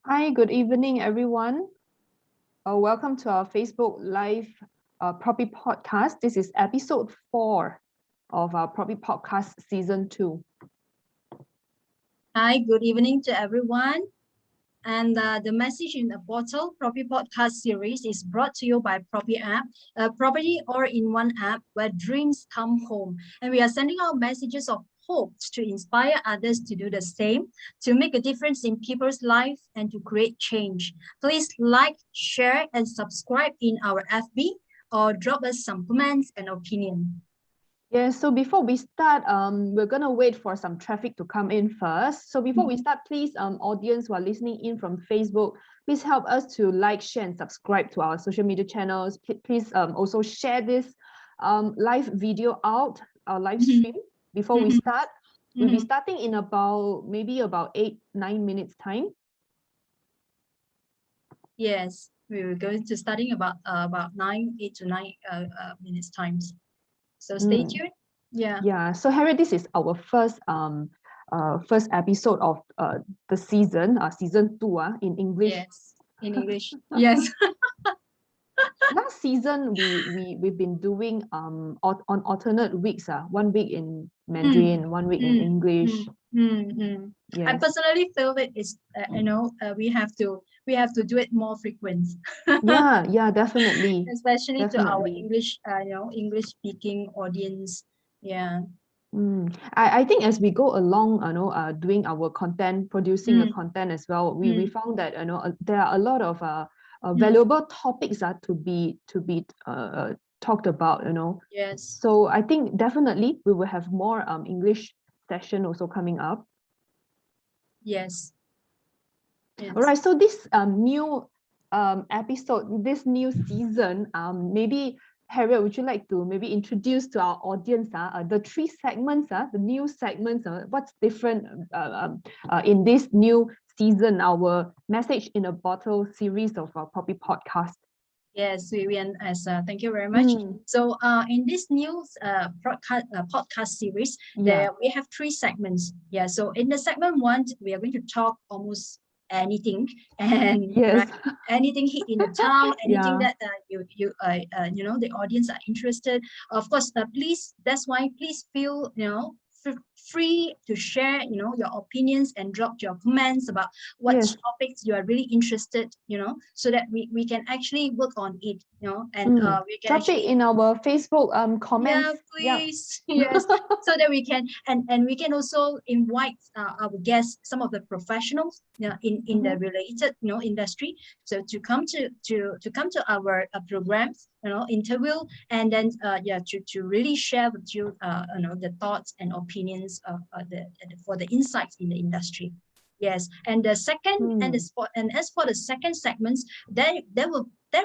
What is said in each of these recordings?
Hi, good evening, everyone. Welcome to our Facebook Live Proppy podcast. This is episode 4 of our Proppy podcast season 2. Hi, good evening to everyone. And the message in the bottle Proppy podcast series is brought to you by ProppyApp, a property all-in-one app where dreams come home. And we are sending out messages of hope to inspire others to do the same, to make a difference in people's life and to create change. Please like, share, and subscribe in our FB or drop us some comments and opinion. Yeah, so before we start, we're gonna wait for some traffic to come in first. So before we start, please, audience who are listening in from Facebook, please help us to like, share, and subscribe to our social media channels. Please also share this live video out, our live stream before we start. We'll be starting in maybe about 8-9 minutes time. Yes, we will go to starting about 8 to 9 minutes times. So stay tuned. Yeah. Yeah. So Harriet, this is our first episode of the season 2 in English. Yes, in English. Yes. Last season we've been doing on alternate weeks, 1 week in Mandarin, 1 week in English. Yes. I personally feel that it's we have to do it more frequent. Yeah, definitely. Especially to our English English speaking audience. Yeah. I think as we go along, doing our content, producing the content as well, we found that there are a lot of valuable topics to be talked about. Yes. So I think definitely we will have more English session also coming up. Yes. All right. So this new episode, this new season, maybe Harriet, would you like to maybe introduce to our audience the 3 segments, the new segments, what's different in this new season, our Message in a Bottle series of our Proppy podcast? Yes, Vivian, thank you very much. So in this new podcast series, we have 3 segments. Yeah, so in the segment 1, we are going to talk almost anything and yes. anything hit in the town, anything that the audience are interested. Of course, that's why please feel free to share your opinions and drop your comments about what topics you are really interested, so that we can actually work on it, and we can drop it in our Facebook comments. Yeah, please. Yes, so that we can and we can also invite our guests, some of the professionals in the related industry, so to come to our programs, interview, and then to really share with you the thoughts and opinions of for the insights in the industry. Yes, and the second and as for the second segments, there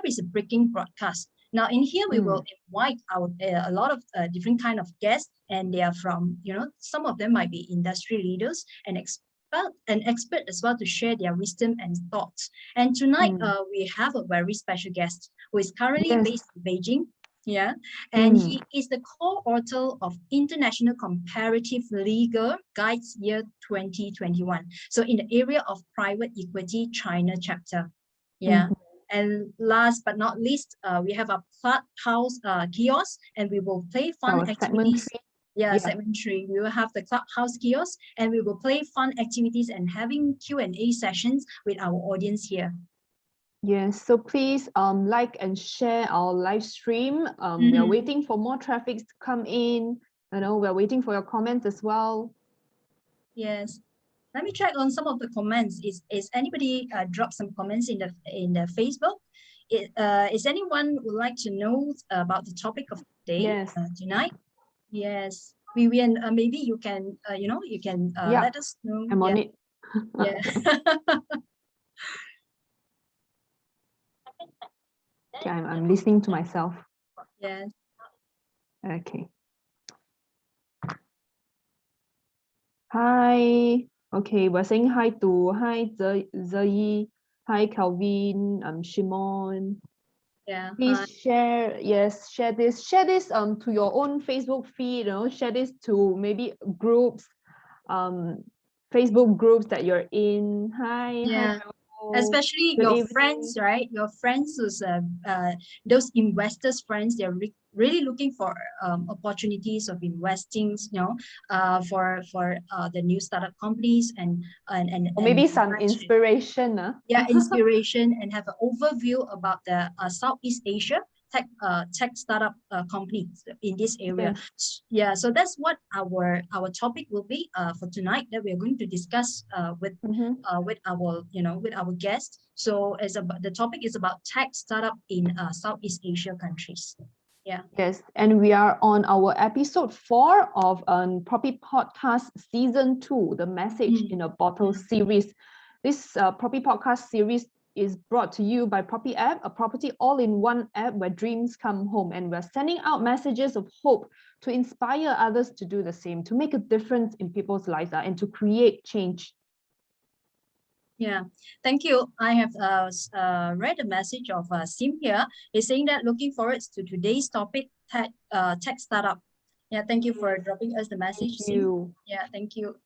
is a breaking broadcast. Now in here we will invite a lot of different kind of guests, and they are from some of them might be industry leaders and expert as well, to share their wisdom and thoughts. And tonight we have a very special guest who is currently based in Beijing. Yeah, and he is the co-author of International Comparative Legal Guides Year 2021. So in the area of private equity China chapter. Yeah. And last but not least, we have a clubhouse kiosk, and we will play fun activities. Segment 3. We will have the clubhouse kiosk, and we will play fun activities and having Q&A sessions with our audience here. Yes, so please like and share our live stream. We are waiting for more traffic to come in. We're waiting for your comments as well. Yes. Let me check on some of the comments. Is anybody drop some comments in the Facebook? Is anyone would like to know about the topic of today tonight? Yes, Vivian, maybe you can let us know. I'm on it. Yeah. Okay, I'm listening to myself. Yes. Okay. Hi. Okay, we're saying hi to Zeyi. Hi, Calvin. Shimon. Yeah. Please share this to your own Facebook feed. Share this to maybe groups, Facebook groups that you're in. Hi. Yeah. Hi especially Good your evening. friends, right? Your friends who's those investors friends, they're really looking for opportunities of investing, for the new startup companies Or maybe and some inspiration. yeah, inspiration and have an overview about the Southeast Asia tech startup companies in this area. Yes. Yeah, so that's what our topic will be for tonight, that we are going to discuss with our with our guests. So the topic is about tech startup in Southeast Asia countries. Yeah. Yes, and we are on our episode 4 of Proppy Podcast Season 2, the Message in a Bottle series. This Proppy Podcast series is brought to you by ProppyApp, a property all-in-one app where dreams come home. And we're sending out messages of hope to inspire others to do the same, to make a difference in people's lives and to create change. Yeah, thank you. I have read a message of Sim here. He's saying that looking forward to today's topic, tech startup. Yeah, thank you for dropping us the message, Sim. Yeah, thank you.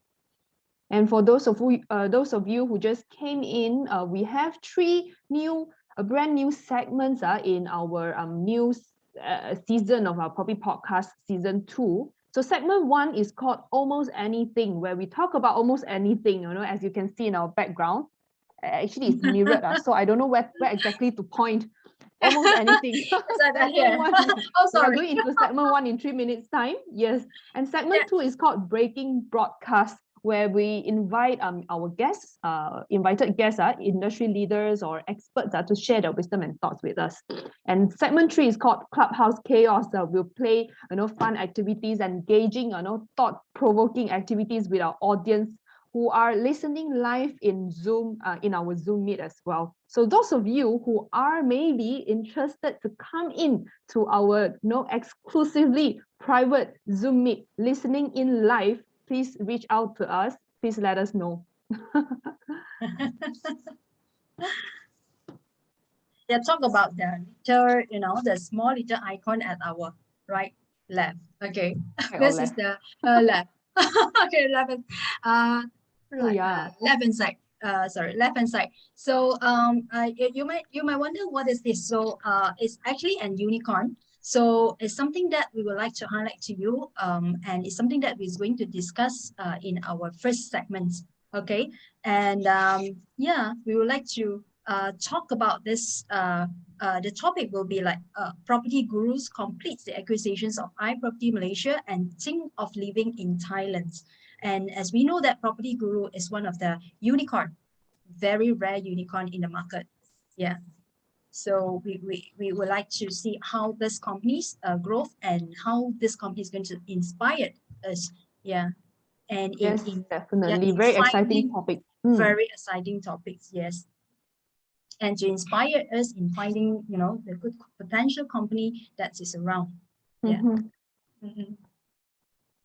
And for those of you who just came in, we have 3 brand new segments in our new season of our Proppy Podcast Season 2. So segment 1 is called Almost Anything, where we talk about almost anything, as you can see in our background. Actually, it's mirrored, so I don't know where exactly to point. Almost anything. Oh, sorry. We're going into segment 1 in 3 minutes time. Yes. And segment 2 is called Breaking Broadcast, where we invite our guests, invited guests, industry leaders or experts to share their wisdom and thoughts with us. And segment 3 is called Clubhouse Chaos. We'll play fun activities, engaging, thought-provoking activities with our audience who are listening live in Zoom, in our Zoom meet as well. So those of you who are maybe interested to come in to our exclusively private Zoom meet, listening in live, please reach out to us. Please let us know. Yeah, talk about the little, the small little icon at our left. Okay, this is the left. Okay, left. Left hand side. Sorry, left hand side. So you might wonder what is this. So it's actually an unicorn. So it's something that we would like to highlight to you, and it's something that we're going to discuss in our first segment. Okay, and yeah, we would like to talk about this. The topic will be like property gurus completes the acquisitions of iProperty Malaysia and think of living in Thailand. And as we know that Property Guru is one of the unicorn, very rare unicorn in the market. Yeah. So we would like to see how this company's growth and how this company is going to inspire us. Yeah. And yes, definitely. Very exciting topic. Very exciting topics, yes. And to inspire us in finding, the good potential company that is around. Yeah.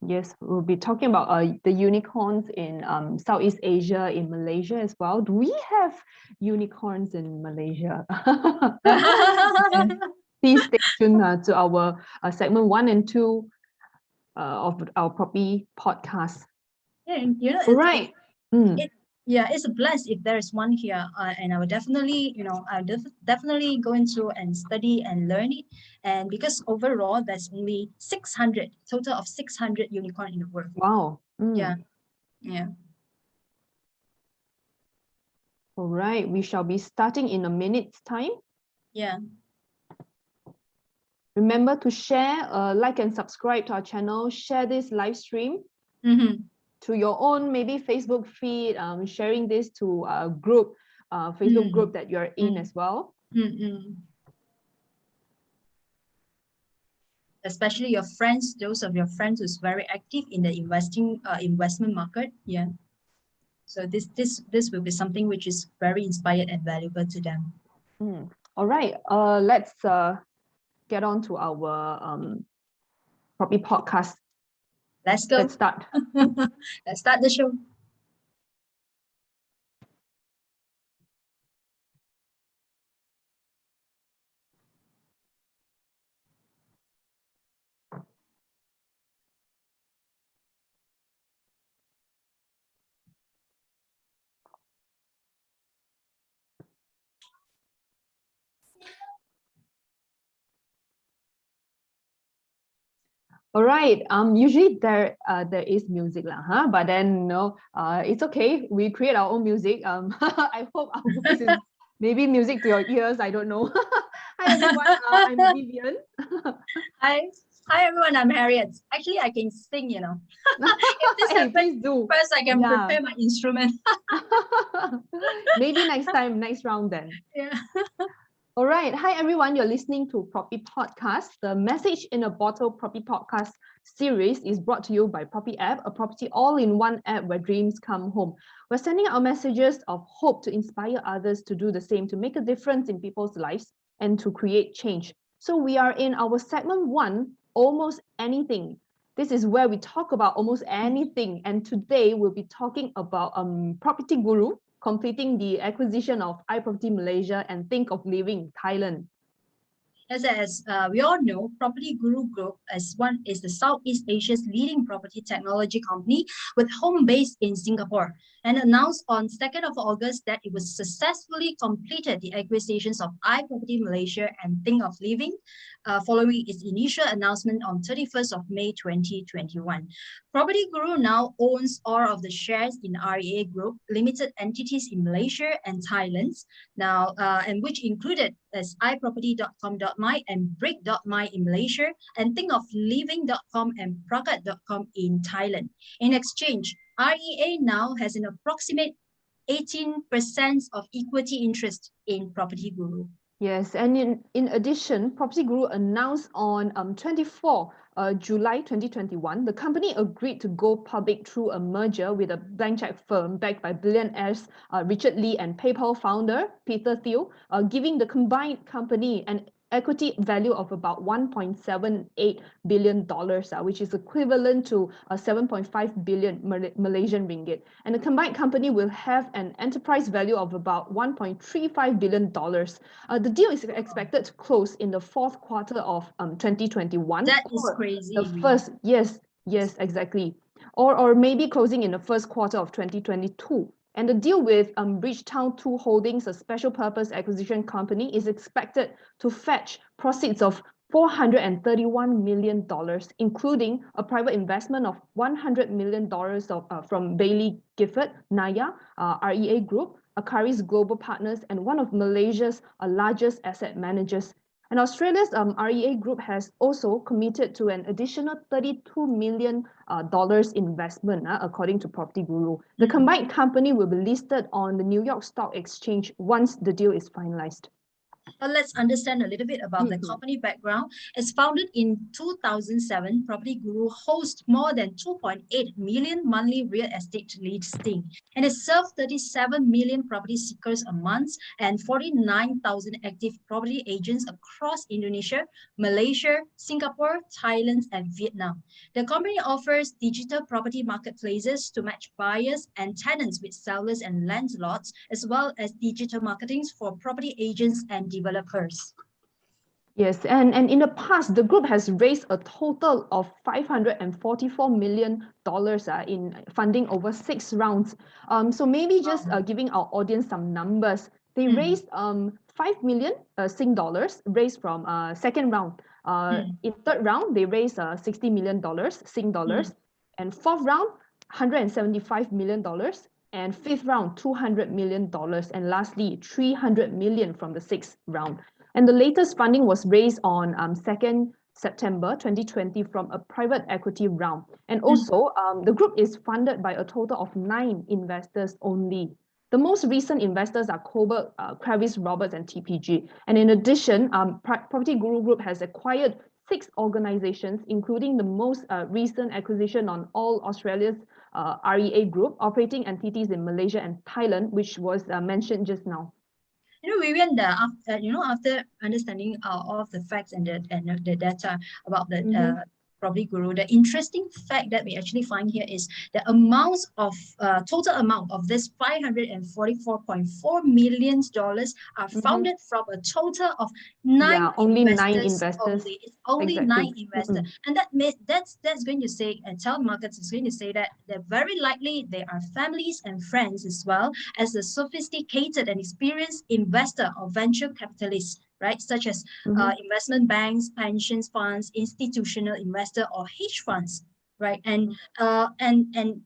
Yes, we'll be talking about the unicorns in Southeast Asia, in Malaysia as well. Do we have unicorns in Malaysia? Please stay tuned to our segment 1 and 2 of our Proppy podcast. Yeah, right. It's a bless if there is one here, and I will definitely, I'll definitely go into and study and learn it. And because overall, there's only 600 total of 600 unicorn in the world. Wow. Yeah. All right, we shall be starting in a minute's time. Yeah. Remember to share, like and subscribe to our channel, share this live stream. To your own maybe Facebook feed, sharing this to a group, Facebook group that you're in as well. Especially your friends, those of your friends who's very active in the investment market. Yeah. So this will be something which is very inspired and valuable to them. All right. Let's get on to our Proppy podcast. Let's go. Let's start. Let's start the show. All right. Usually there is music lah, huh? But then no, it's okay. We create our own music. I hope our voice is maybe music to your ears. I don't know. Hi everyone. I'm Vivian. Hi, hi everyone. I'm Harriet. Actually, I can sing. If this Hey, happens, please do. first I can Yeah. prepare my instrument. Maybe next time, next round then. Yeah. All right. Hi, everyone. You're listening to Proppy Podcast. The Message in a Bottle Proppy Podcast series is brought to you by ProppyApp, a property all-in-one app where dreams come home. We're sending out messages of hope to inspire others to do the same, to make a difference in people's lives and to create change. So we are in our segment 1, Almost Anything. This is where we talk about almost anything. And today we'll be talking about Property Guru, completing the acquisition of iProperty Malaysia and Think of Living Thailand. As we all know, Property Guru Group is the Southeast Asia's leading property technology company with home base in Singapore, and announced on 2nd of August that it was successfully completed the acquisitions of iProperty Malaysia and Think of Living, following its initial announcement on 31st of May 2021. Property Guru now owns all of the shares in REA Group, limited entities in Malaysia and Thailand, now and which included as iProperty.com.my and Brick.my in Malaysia, and ThinkOfLiving.com and Prakat.com in Thailand. In exchange, REA now has an approximate 18% of equity interest in Property Guru. Yes, and in addition, Property Guru announced on 24 July 2021, the company agreed to go public through a merger with a blank check firm backed by billionaires Richard Lee and PayPal founder Peter Thiel, giving the combined company an equity value of about $1.78 billion, which is equivalent to 7.5 billion Malaysian ringgit. And the combined company will have an enterprise value of about $1.35 billion. The deal is expected to close in the fourth quarter of 2021. That is crazy. The first, yes, exactly. Or maybe closing in the first quarter of 2022. And the deal with Bridgetown 2 Holdings, a special purpose acquisition company, is expected to fetch proceeds of $431 million, including a private investment of $100 million from Bailey Gifford, Naya, REA Group, Akaris Global Partners, and one of Malaysia's largest asset managers. And Australia's REA Group has also committed to an additional $32 million investment, according to Property Guru. The combined company will be listed on the New York Stock Exchange once the deal is finalized. But let's understand a little bit about the company background. It's founded in 2007. Property Guru hosts more than 2.8 million monthly real estate listing, and it serves 37 million property seekers a month and 49,000 active property agents across Indonesia, Malaysia, Singapore, Thailand, and Vietnam. The company offers digital property marketplaces to match buyers and tenants with sellers and landlords, as well as digital marketing for property agents and developers. Yes, and in the past, the group has raised a total of $544 million in funding over 6 rounds. So maybe just giving our audience some numbers. They raised 5 million Sing dollars raised from second round. In third round, they raised $60 million Sing dollars. And fourth round, $175 million. And fifth round, $200 million. And lastly, $300 million from the sixth round. And the latest funding was raised on 2nd September 2020 from a private equity round. And also, the group is funded by a total of 9 investors only. The most recent investors are Colbert, Kravis, Roberts, and TPG. And in addition, Property Guru Group has acquired 6 organizations, including the most recent acquisition on All Australia's REA Group, operating entities in Malaysia and Thailand, which was mentioned just now. Vivian, after understanding all of the facts and the data about the Property Guru, the interesting fact that we actually find here is the total amount of this $544.4 million are founded from a total of 9 only investors. 9 investors. It's only exactly. 9 investors, and that's going to say, and telemarketers is going to say that they're very likely they are families and friends as well as a sophisticated and experienced investor or venture capitalist right? Such as investment banks, pensions funds, institutional investor, or hedge funds, right? And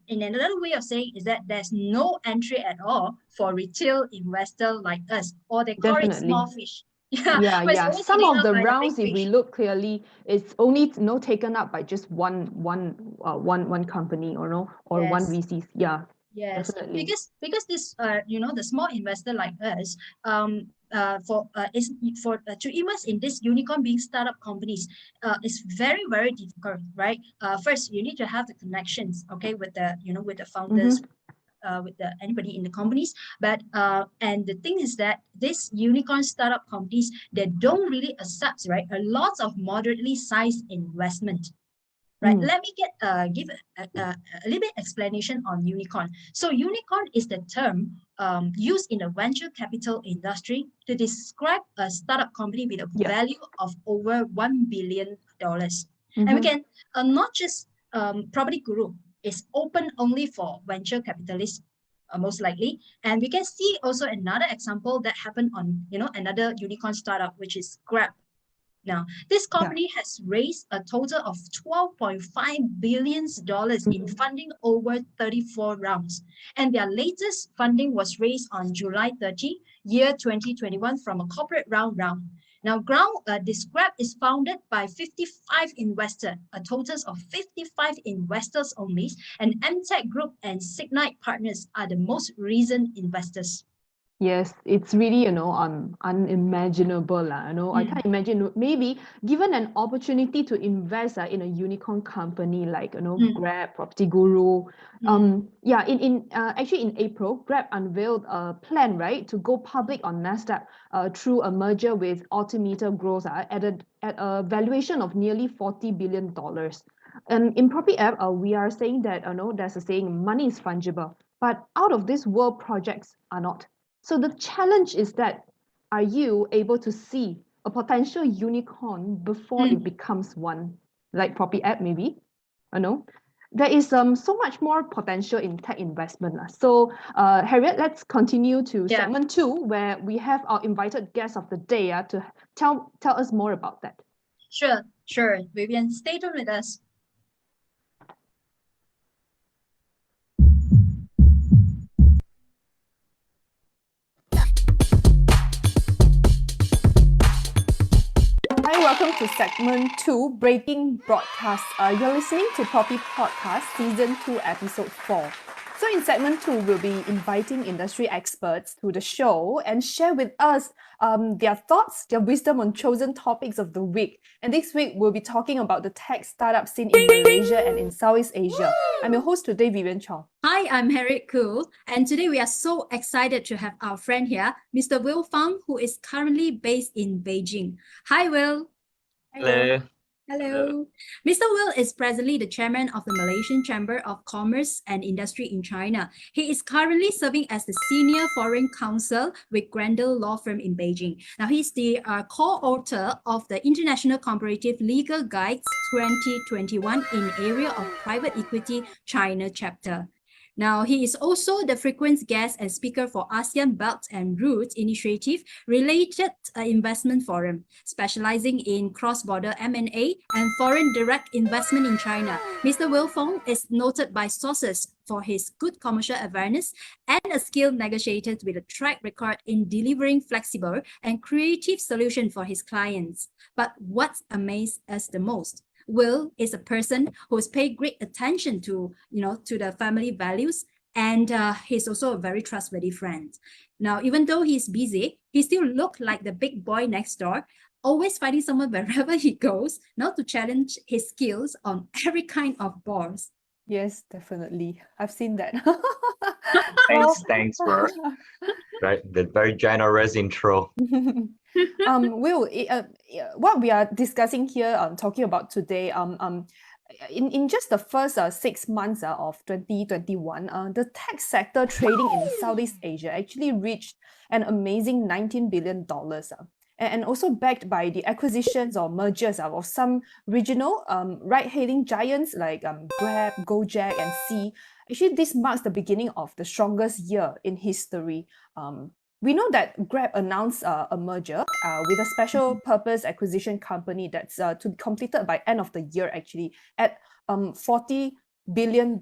in another way of saying is that there's no entry at all for retail investor like us, or they call it small fish. Yeah, but it's yeah. always Some eating of up the by the rounds, big if we fish. look clearly, it's only taken up by just one company, or no, or one Yes. VCs. Yeah, Yes, definitely. because this the small investor like us to invest in this unicorn being startup companies is very difficult, right? First you need to have the connections, okay, with the with the founders, with the anybody in the companies. But and the thing is that this unicorn startup companies, they don't really accept, right, a lot of moderately sized investment. Right, let me give a little bit explanation on unicorn. So unicorn is the term used in the venture capital industry to describe a startup company with a value of over $1 billion. And we can not just Property Guru is open only for venture capitalists, most likely. And we can see also another example that happened on another unicorn startup, which is Grab. Now, this company has raised a total of $12.5 billion in funding over 34 rounds. And their latest funding was raised on July 30, year 2021 from a corporate round. Now, this Grab is founded by 55 investors, a total of 55 investors only, and MTech Group and Signite Partners are the most recent investors. Yes, it's really, unimaginable. I can't imagine, maybe given an opportunity to invest in a unicorn company like, Grab, Property Guru. Actually in April, Grab unveiled a plan, right, to go public on NASDAQ through a merger with Altimeter Growth at a valuation of nearly $40 billion. And in ProppyApp, we are saying that, there's a saying, money is fungible, but out of this world projects are not. So the challenge is that, are you able to see a potential unicorn before it becomes one, like ProppyApp maybe? There is so much more potential in tech investment. So Harriet, let's continue to segment 2, where we have our invited guest of the day to tell us more about that. Sure, Vivian, stay tuned with us. Hi, welcome to segment 2, Breaking Broadcast. You're listening to Proppy Podcast, Season 2, Episode 4. So in segment 2, we'll be inviting industry experts to the show and share with us their thoughts, their wisdom on chosen topics of the week. And this week, we'll be talking about the tech startup scene in Malaysia and in Southeast Asia. I'm your host today, Vivian Chong. Hi, I'm Harriet Khoo, and today we are so excited to have our friend here, Mr. Will Fang, who is currently based in Beijing. Hi, Will. Hello. Hello. Mr. Will is presently the chairman of the Malaysian Chamber of Commerce and Industry in China. He is currently serving as the senior foreign counsel with Grendel Law Firm in Beijing. Now, he's the co-author of the International Comparative Legal Guides 2021 in area of private equity China chapter. Now, he is also the frequent guest and speaker for ASEAN Belt and Road Initiative related investment forum, specializing in cross-border M&A and foreign direct investment in China. Mr. Will Fang is noted by sources for his good commercial awareness and a skilled negotiator with a track record in delivering flexible and creative solutions for his clients. But what amazed us the most? Will is a person who has paid great attention to the family values, and he's also a very trustworthy friend. Now, even though he's busy, he still looks like the big boy next door, always finding someone wherever he goes, not to challenge his skills on every kind of balls. Yes, definitely. I've seen that. Thanks for the very generous intro. Will, what we are discussing here, talking about today, in just the first 6 months of 2021, the tech sector trading in Southeast Asia actually reached an amazing $19 billion. And also backed by the acquisitions or mergers of some regional ride-hailing giants like Grab, Gojek, and Sea. Actually, this marks the beginning of the strongest year in history. we know that Grab announced a merger with a special purpose acquisition company that's to be completed by end of the year actually at $40 billion.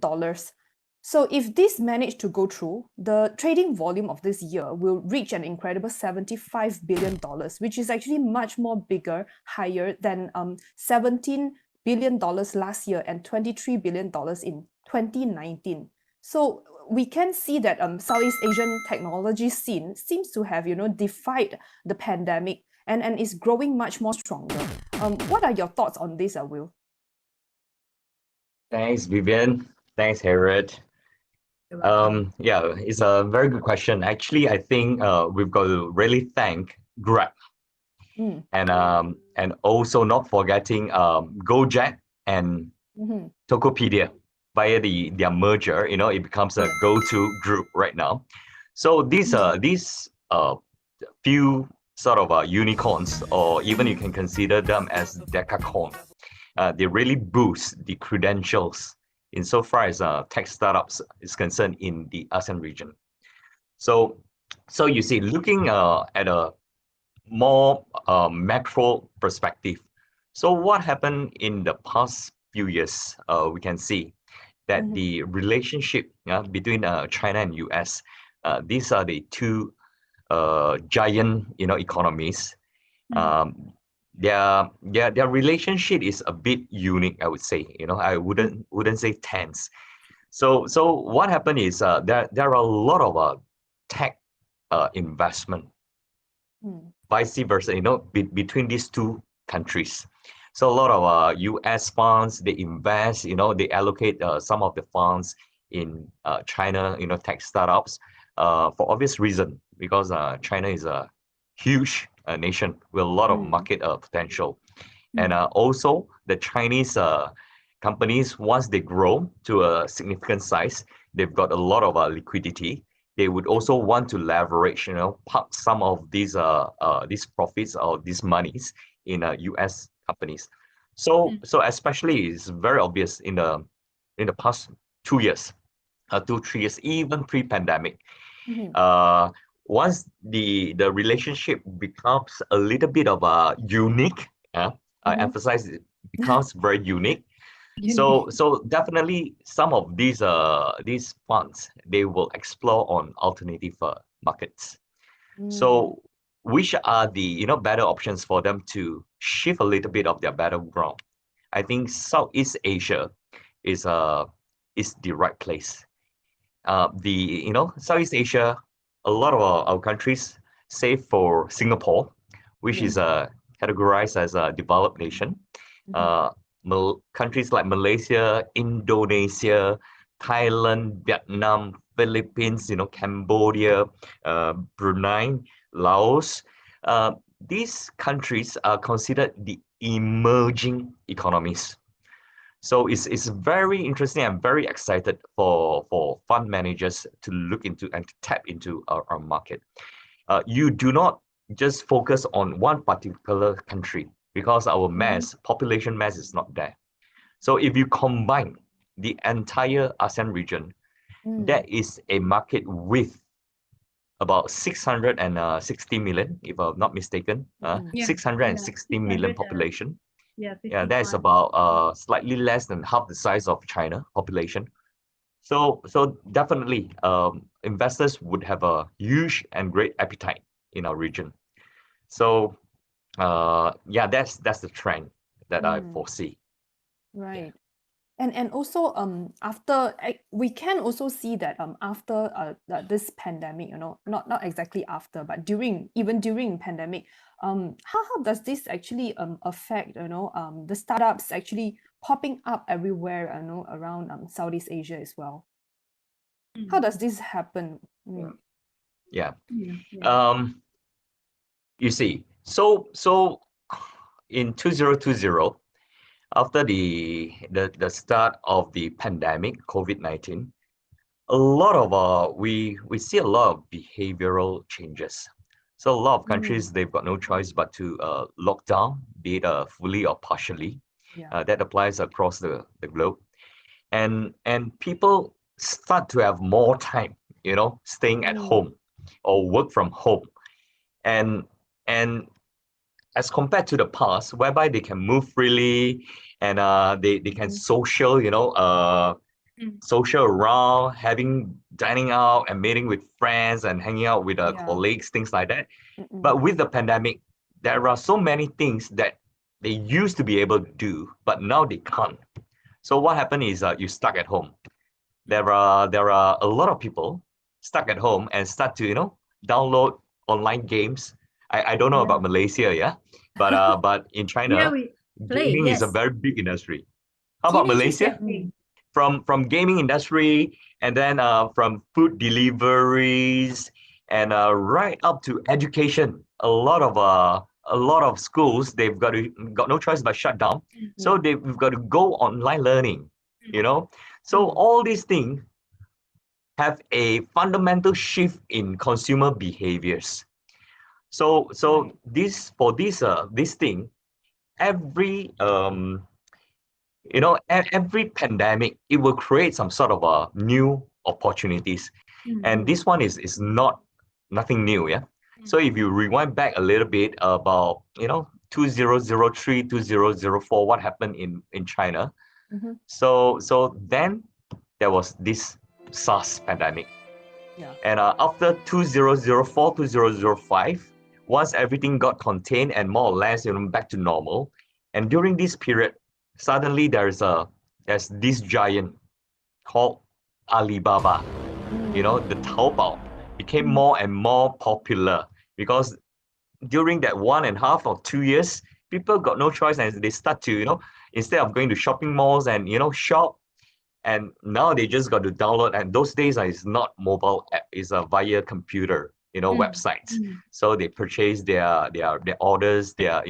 So if this managed to go through, the trading volume of this year will reach an incredible $75 billion, which is actually much more bigger, higher than $17 billion last year and $23 billion in 2019. So we can see that Southeast Asian technology scene seems to have, defied the pandemic and is growing much more stronger. What are your thoughts on this, Will? Thanks, Vivian. Thanks, Harriet. Yeah, it's a very good question. Actually, I think we've got to really thank Grab and also not forgetting Gojek and Tokopedia via their merger. It becomes a go-to group right now. So these few sort of unicorns, or even you can consider them as decacorn. They really boost the credentials insofar as tech startups is concerned in the ASEAN region. So you see, looking at a more macro perspective. So what happened in the past few years, we can see that the relationship between China and US, these are the two giant economies. Their relationship is a bit unique, I would say. I wouldn't say tense. So what happened is there are a lot of tech investment, vice versa, between these two countries. So a lot of US funds, they invest, they allocate some of the funds in China, tech startups for obvious reason, because China is a huge nation with a lot of market potential. And also the Chinese companies, once they grow to a significant size, they've got a lot of liquidity. They would also want to leverage, park some of these profits or these monies in US companies. So especially it's very obvious in the past 2 years, 2-3 years, even pre-pandemic. Once the relationship becomes a little bit of a unique, I emphasize it becomes very unique. So definitely some of these funds, they will explore on alternative markets. So which are the better options for them to shift a little bit of their battleground? I think Southeast Asia is the right place. Southeast Asia, a lot of our countries, save for Singapore, which is categorized as a developed nation. Countries like Malaysia, Indonesia, Thailand, Vietnam, Philippines, Cambodia, Brunei, Laos. These countries are considered the emerging economies. So it's very interesting. I'm very excited for fund managers to look into and to tap into our market. You do not just focus on one particular country because our population mass is not there. So if you combine the entire ASEAN region, that is a market with about 660 million, if I'm not mistaken, 660 million population. Yeah, that is about slightly less than half the size of China population. So definitely, investors would have a huge and great appetite in our region. So that's the trend that I foresee. Right. And also after we can also see that after this pandemic, not exactly after, but during pandemic, how does this actually affect the startups actually popping up everywhere around Southeast Asia as well? How does this happen? Yeah. You see, so in 2020, after the start of the pandemic, COVID-19, a lot of we see a lot of behavioral changes. So a lot of countries, they've got no choice but to lock down, be it fully or partially. That applies across the globe. And people start to have more time, staying at home. or work from home. And as compared to the past, whereby they can move freely and they can social, social around, dining out and meeting with friends and hanging out with colleagues, things like that. But with the pandemic, there are so many things that they used to be able to do, but now they can't. So what happened is you're stuck at home. There are a lot of people stuck at home and start to download online games. I don't know about Malaysia, but in China, we play, gaming is a yes. very big industry. How about Teenagers Malaysia? can play. From gaming industry, and then from food deliveries, and right up to education. A lot of schools, they've got no choice but shut down. So they've got to go online learning. So all these things have a fundamental shift in consumer behaviors. So this thing, every every pandemic, it will create some sort of new opportunities. And this one is nothing new, yeah. So if you rewind back a little bit about 2003, 2004, what happened in China. So then there was this SARS pandemic. And after 2004, 2005, once everything got contained and more or less back to normal, and during this period, suddenly there's this giant called Alibaba. The Taobao became more and more popular because during that 1.5 or 2 years, people got no choice and they start to, instead of going to shopping malls and, shop, and now they just got to download. And those days it's not mobile app, it's via computer, websites. So they purchase their orders, their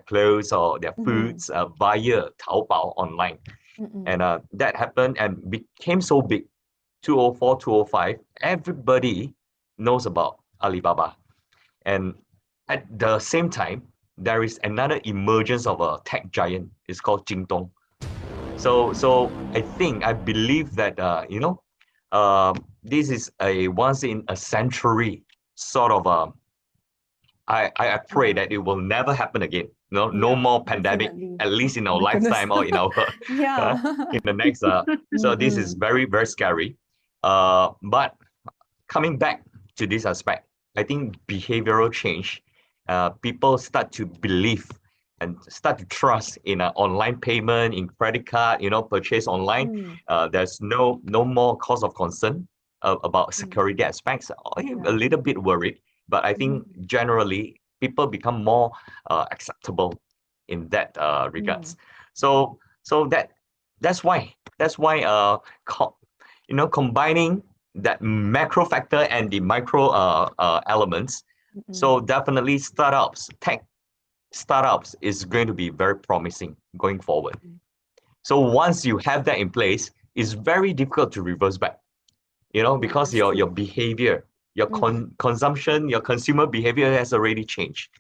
clothes or their foods via Taobao online. And that happened and became so big. 2004, 2005, everybody knows about Alibaba. And at the same time, there is another emergence of a tech giant. It's called Jingdong. So I believe that this is a once in a century sort of I pray that it will never happen again. No more pandemic, definitely. at least in Oh our my goodness. lifetime or in our in the next. So this is very, very scary. But coming back to this aspect, I think behavioral change. People start to believe and start to trust in online payment, in credit card, purchase online. There's no more cause of concern about security aspects. A little bit worried, but I think generally people become more acceptable in that regards. So that's why combining that macro factor and the micro elements. So definitely tech startups is going to be very promising going forward. So once you have that in place, it's very difficult to reverse back, because your behavior, your consumption, your consumer behavior has already changed.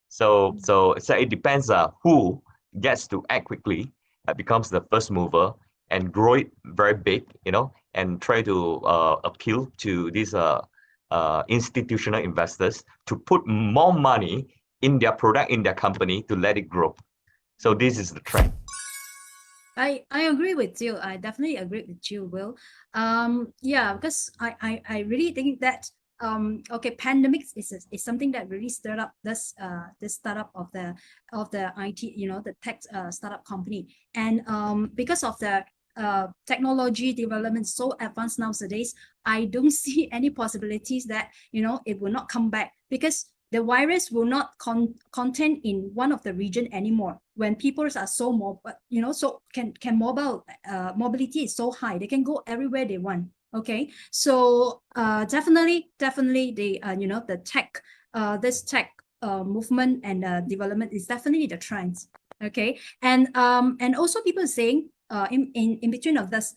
So it depends who gets to act quickly, becomes the first mover and grow it very big, and try to appeal to these institutional investors to put more money in their product, in their company, to let it grow. So this is the trend. I agree with you. I definitely agree with you, Will. Because I really think that pandemics is something that really stirred up this startup of the IT, the tech startup company. And because of the technology development so advanced nowadays, I don't see any possibilities that it will not come back, because the virus will not contain in one of the region anymore. When people are so mobile, so mobility is so high, they can go everywhere they want. Okay, so definitely the the tech this tech movement and development is definitely the trends. Okay, and also people are saying in between of this,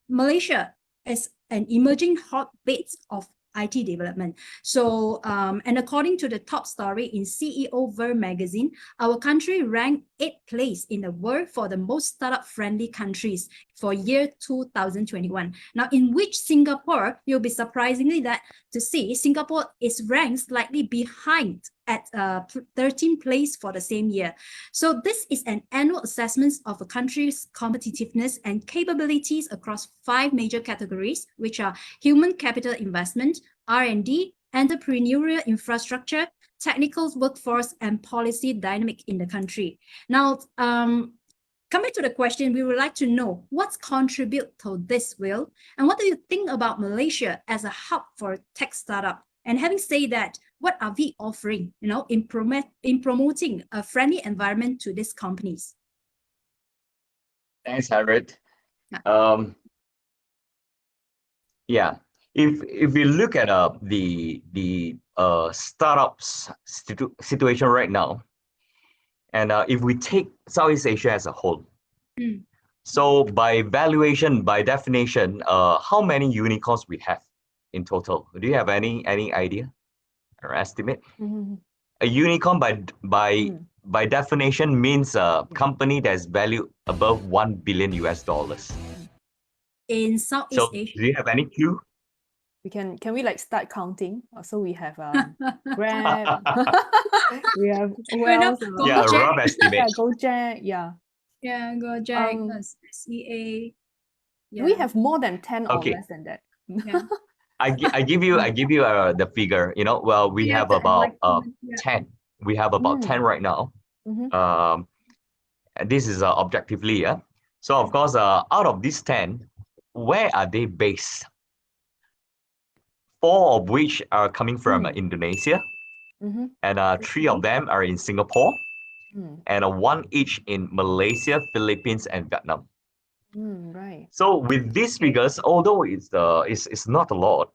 Malaysia is an emerging hotbed of IT development. So, and according to the top story in CEO World magazine, our country ranked 8th place in the world for the most startup-friendly countries for year 2021. Now, in which Singapore, you'll be surprisingly that to see Singapore is ranked slightly behind at 13th place for the same year. So this is an annual assessment of a country's competitiveness and capabilities across 5 major categories, which are human capital investment, R&D, entrepreneurial infrastructure, technical workforce, and policy dynamic in the country. Now, coming to the question, we would like to know what's contribute to this, Will, and what do you think about Malaysia as a hub for tech startup? And having said that, what are we offering, in promoting a friendly environment to these companies? Thanks, Harriet. Yeah. Yeah, if we look at the startups situation right now, and if we take Southeast Asia as a whole, so by valuation, by definition, how many unicorns we have in total? Do you have any idea or estimate? A unicorn by definition means a company that's valued above $1 billion. In Southeast So Asia. do you have any clue? Can we like start counting? So we have Grab, we have Yeah, rough estimate. Gojek, Yeah, Gojek, SEA. Do we have more than 10 or Okay. less than that? Yeah. I give you the figure. Well, we have about 10. We have about 10 right now. And this is objectively, yeah. So of course, out of these 10, where are they based? 4 of which are coming from Indonesia, and 3 of them are in Singapore, and 1 each in Malaysia, Philippines, and Vietnam. Right. So with these figures, although it's not a lot,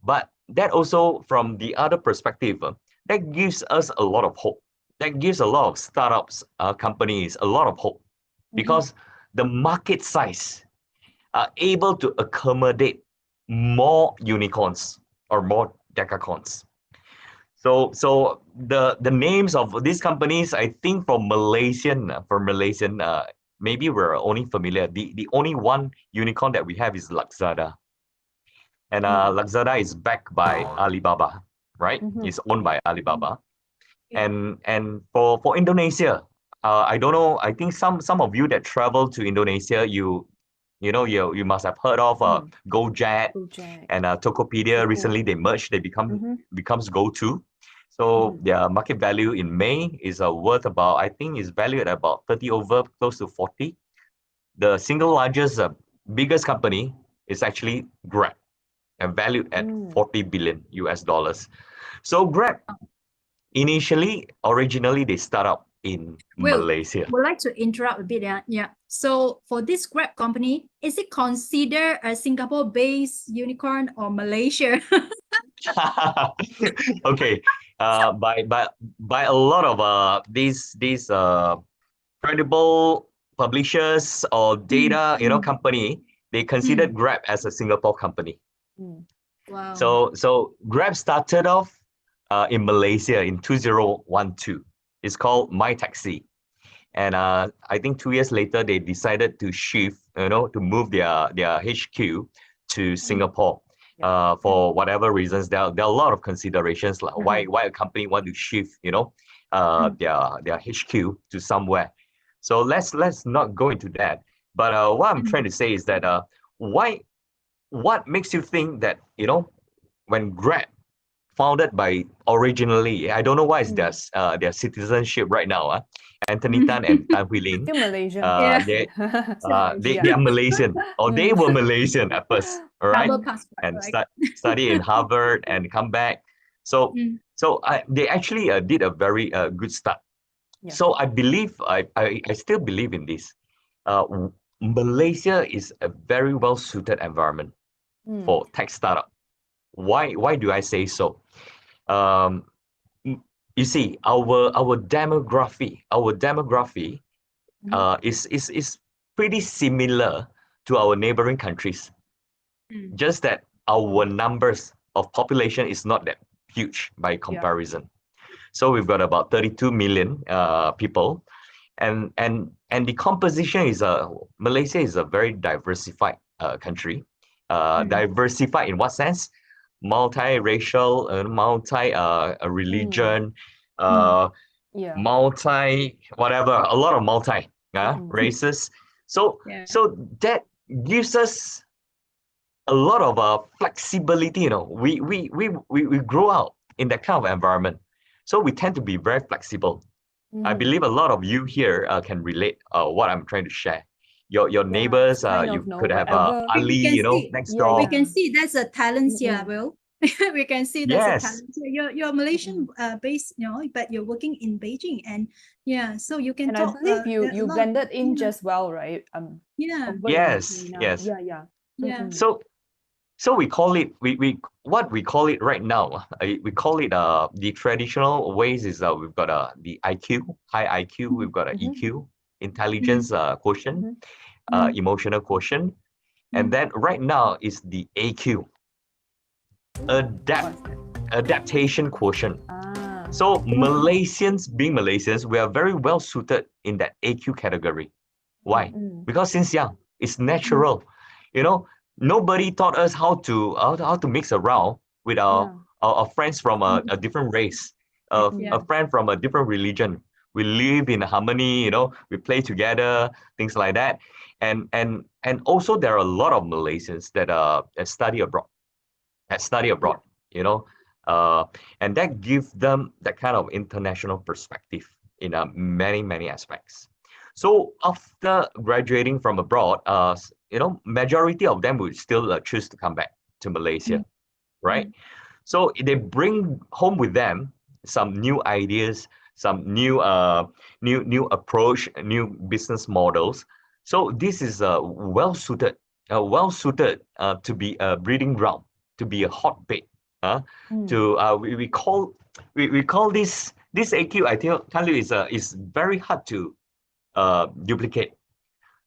but that also from the other perspective, that gives us a lot of hope. That gives a lot of startups, companies, a lot of hope, because the market size are able to accommodate more unicorns or more decacorns. So the names of these companies, I think for Malaysian, maybe we're only familiar. The only one unicorn that we have is Lazada. And Lazada is backed by Alibaba, right? It's owned by Alibaba. And for Indonesia, I don't know, I think some of you that travel to Indonesia, you must have heard of Gojek and Tokopedia. Recently they merged, they becomes GoTo. So their market value in May is worth about, I think is valued at about 30 over, close to 40. The single largest, biggest company is actually Grab, and valued at $40 billion. So Grab, originally they start up in Malaysia. Would like to interrupt a bit. Yeah. So for this Grab company, is it considered a Singapore-based unicorn or Malaysia? Okay. By a lot of these credible publishers or data company, they considered Grab as a Singapore company. Wow. So Grab started off in Malaysia in 2012. It's called My Taxi, and I think 2 years later they decided to shift, to move their HQ to Singapore. For whatever reasons, there are a lot of considerations, like why a company want to shift, their HQ to somewhere. So let's not go into that. But what I'm trying to say is that what makes you think that when Grab, founded by originally, I don't know why it's their citizenship right now, Anthony Tan and Tan Hui Lin. Still Malaysian. They are Malaysian, or they were Malaysian at first, all right? And study in Harvard and come back. So they actually did a very good start. Yeah. So I believe, I still believe in this. Malaysia is a very well suited environment for tech startup. Why do I say so? You see, our demography is pretty similar to our neighboring countries. Just that our numbers of population is not that huge by comparison. So we've got about 32 million people, and the composition is Malaysia is a very diversified country. Diversified in what sense? Multiracial, multi religion, multi whatever, a lot of multi races. So that gives us a lot of flexibility. You know, we grow out in that kind of environment, so we tend to be very flexible. I believe a lot of you here can relate what I'm trying to share. Your neighbors, you could have Ali, you know, next door. We can see that's a talent here, Will. We can see that's a talent here. You're Malaysian based, you know, but you're working in Beijing, and so you can talk. I believe you blended in just well, right? Yes. Yeah. So we call it what we call it right now. We call it the traditional ways is we've got the IQ, high IQ. We've got an EQ, intelligence quotient, emotional quotient, and then right now is the AQ, adaptation quotient. So Malaysians, being Malaysians, we are very well suited in that AQ category. Why? Because since young, it's natural. You know, nobody taught us how to mix around with our friends from a different race, a friend from a different religion. We live in harmony, you know, we play together, things like that. And also there are a lot of Malaysians that study abroad, you know, and that gives them that kind of international perspective in many aspects. So after graduating from abroad, you know, majority of them will still choose to come back to Malaysia, right? So they bring home with them some new ideas, some new approach, new business models. So this is well suited to be a breeding ground, to be a hotbed. We call this AQ. I tell you is very hard to duplicate.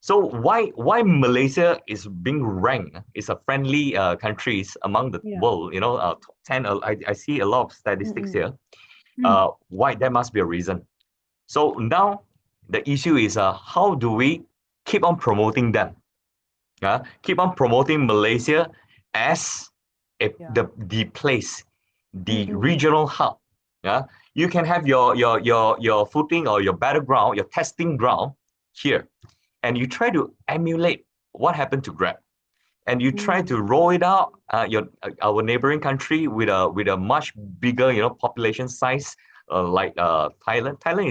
So why Malaysia is being ranked is a friendly countries among the world, you know, top 10. I see a lot of statistics here. Why? There must be a reason. So now the issue is how do we keep on promoting them? Keep on promoting Malaysia as the place, the regional hub. You can have your footing or your battleground, your testing ground here, and you try to emulate what happened to Grab, and you try to roll it out our neighboring country with a much bigger, you know, population size like Thailand. Thailand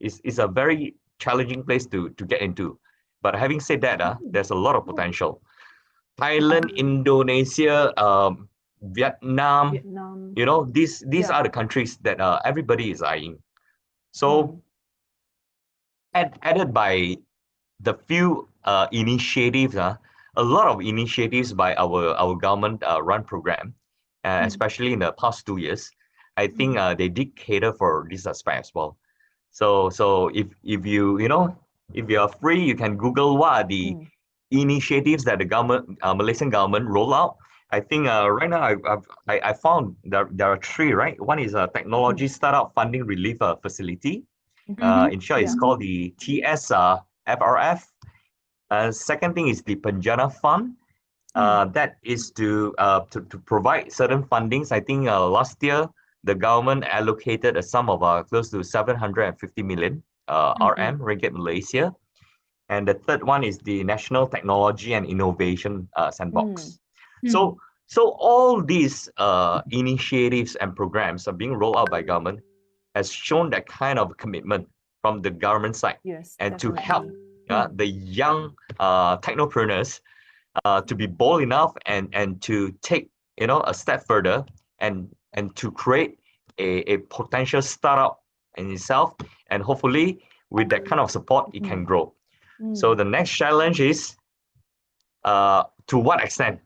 is a very challenging place to get into, but having said that, there's a lot of potential. Thailand, Indonesia, Vietnam, you know, these are the countries that everybody is eyeing. So added by the few initiatives, a lot of initiatives by our government run program, especially in the past 2 years, I think they did cater for this aspect as well. So if you know, if you are free, you can Google what are the initiatives that the government, Malaysian government roll out. I think right now I found there are 3, right? One is a technology startup funding relief facility. In short, it's called the TSFRF. Second thing is the Penjana Fund. That is to provide certain fundings. I think last year the government allocated a sum of close to 750 million RM, ringgit Malaysia. And the third one is the National Technology and Innovation Sandbox. So all these initiatives and programs are being rolled out by government, has shown that kind of commitment from the government side, and to help the young technopreneurs to be bold enough and to take, you know, a step further and to create a potential startup in itself, and hopefully with that kind of support it can grow. So the next challenge is to what extent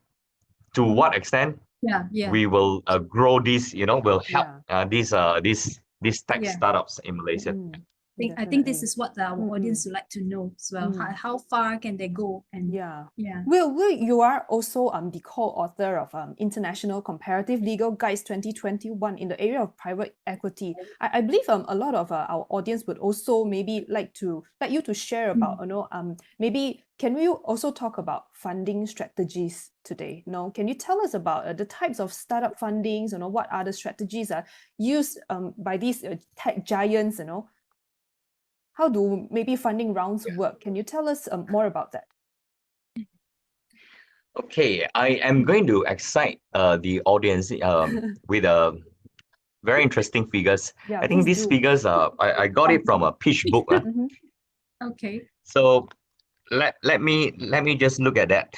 we will grow this, you know, will help these tech startups in Malaysia. I think this Definitely. is what our audience would like to know as well. How far can they go? And Yeah. yeah. Will, you are also the co-author of International Comparative Legal Guides 2021 in the area of private equity. I believe a lot of our audience would also maybe like you to share about, maybe can we also talk about funding strategies today? Can you tell us about the types of startup fundings, what are the strategies are used by these tech giants, How do maybe funding rounds work? Can you tell us more about that? Okay, I am going to excite the audience with very interesting figures. Yeah, I think please these do. figures I got it from a pitch book. Okay. So let me just look at that.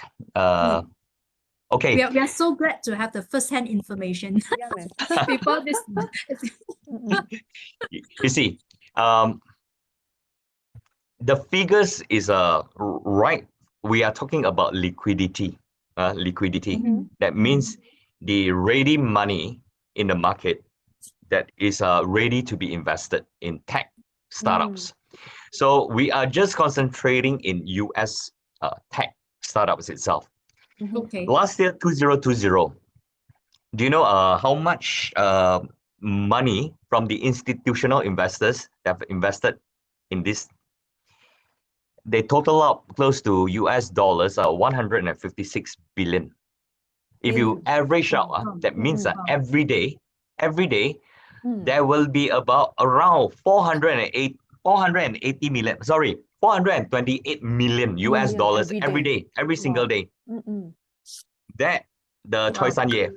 Okay. We are so glad to have the first-hand information Yeah, man. before this. You see, the figures is right. We are talking about liquidity. Liquidity. That means the ready money in the market that is ready to be invested in tech startups. So we are just concentrating in US tech startups itself. Okay. Last year, 2020, do you know how much money from the institutional investors that have invested in this? They total up close to US dollars 156 billion. If you average out, that means that every day, there will be about around 480 million, 428 million US dollars every day, every single day. That the Choi San Ye,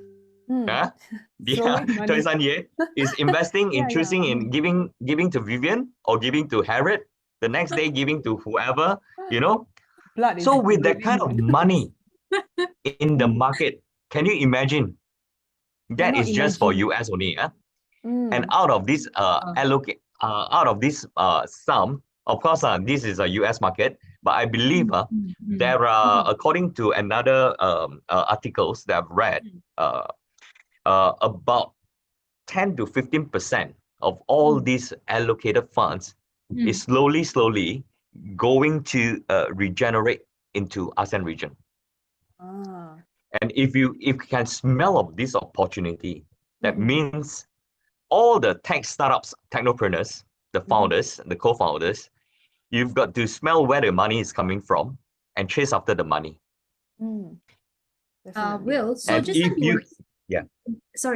Choi San Ye is investing in choosing in giving to Vivian or giving to Harriet, the next day giving to whoever, So with that kind of money in the market, can you imagine? That is just for US only. And out of this sum, of course, this is a US market, but I believe there are, according to another articles that I've read, about 10 to 15% of all these allocated funds is slowly going to regenerate into ASEAN region. And if you can smell of this opportunity, that means all the tech startups, technopreneurs, the founders, the co-founders, you've got to smell where the money is coming from and chase after the money. Will, so and just if like you,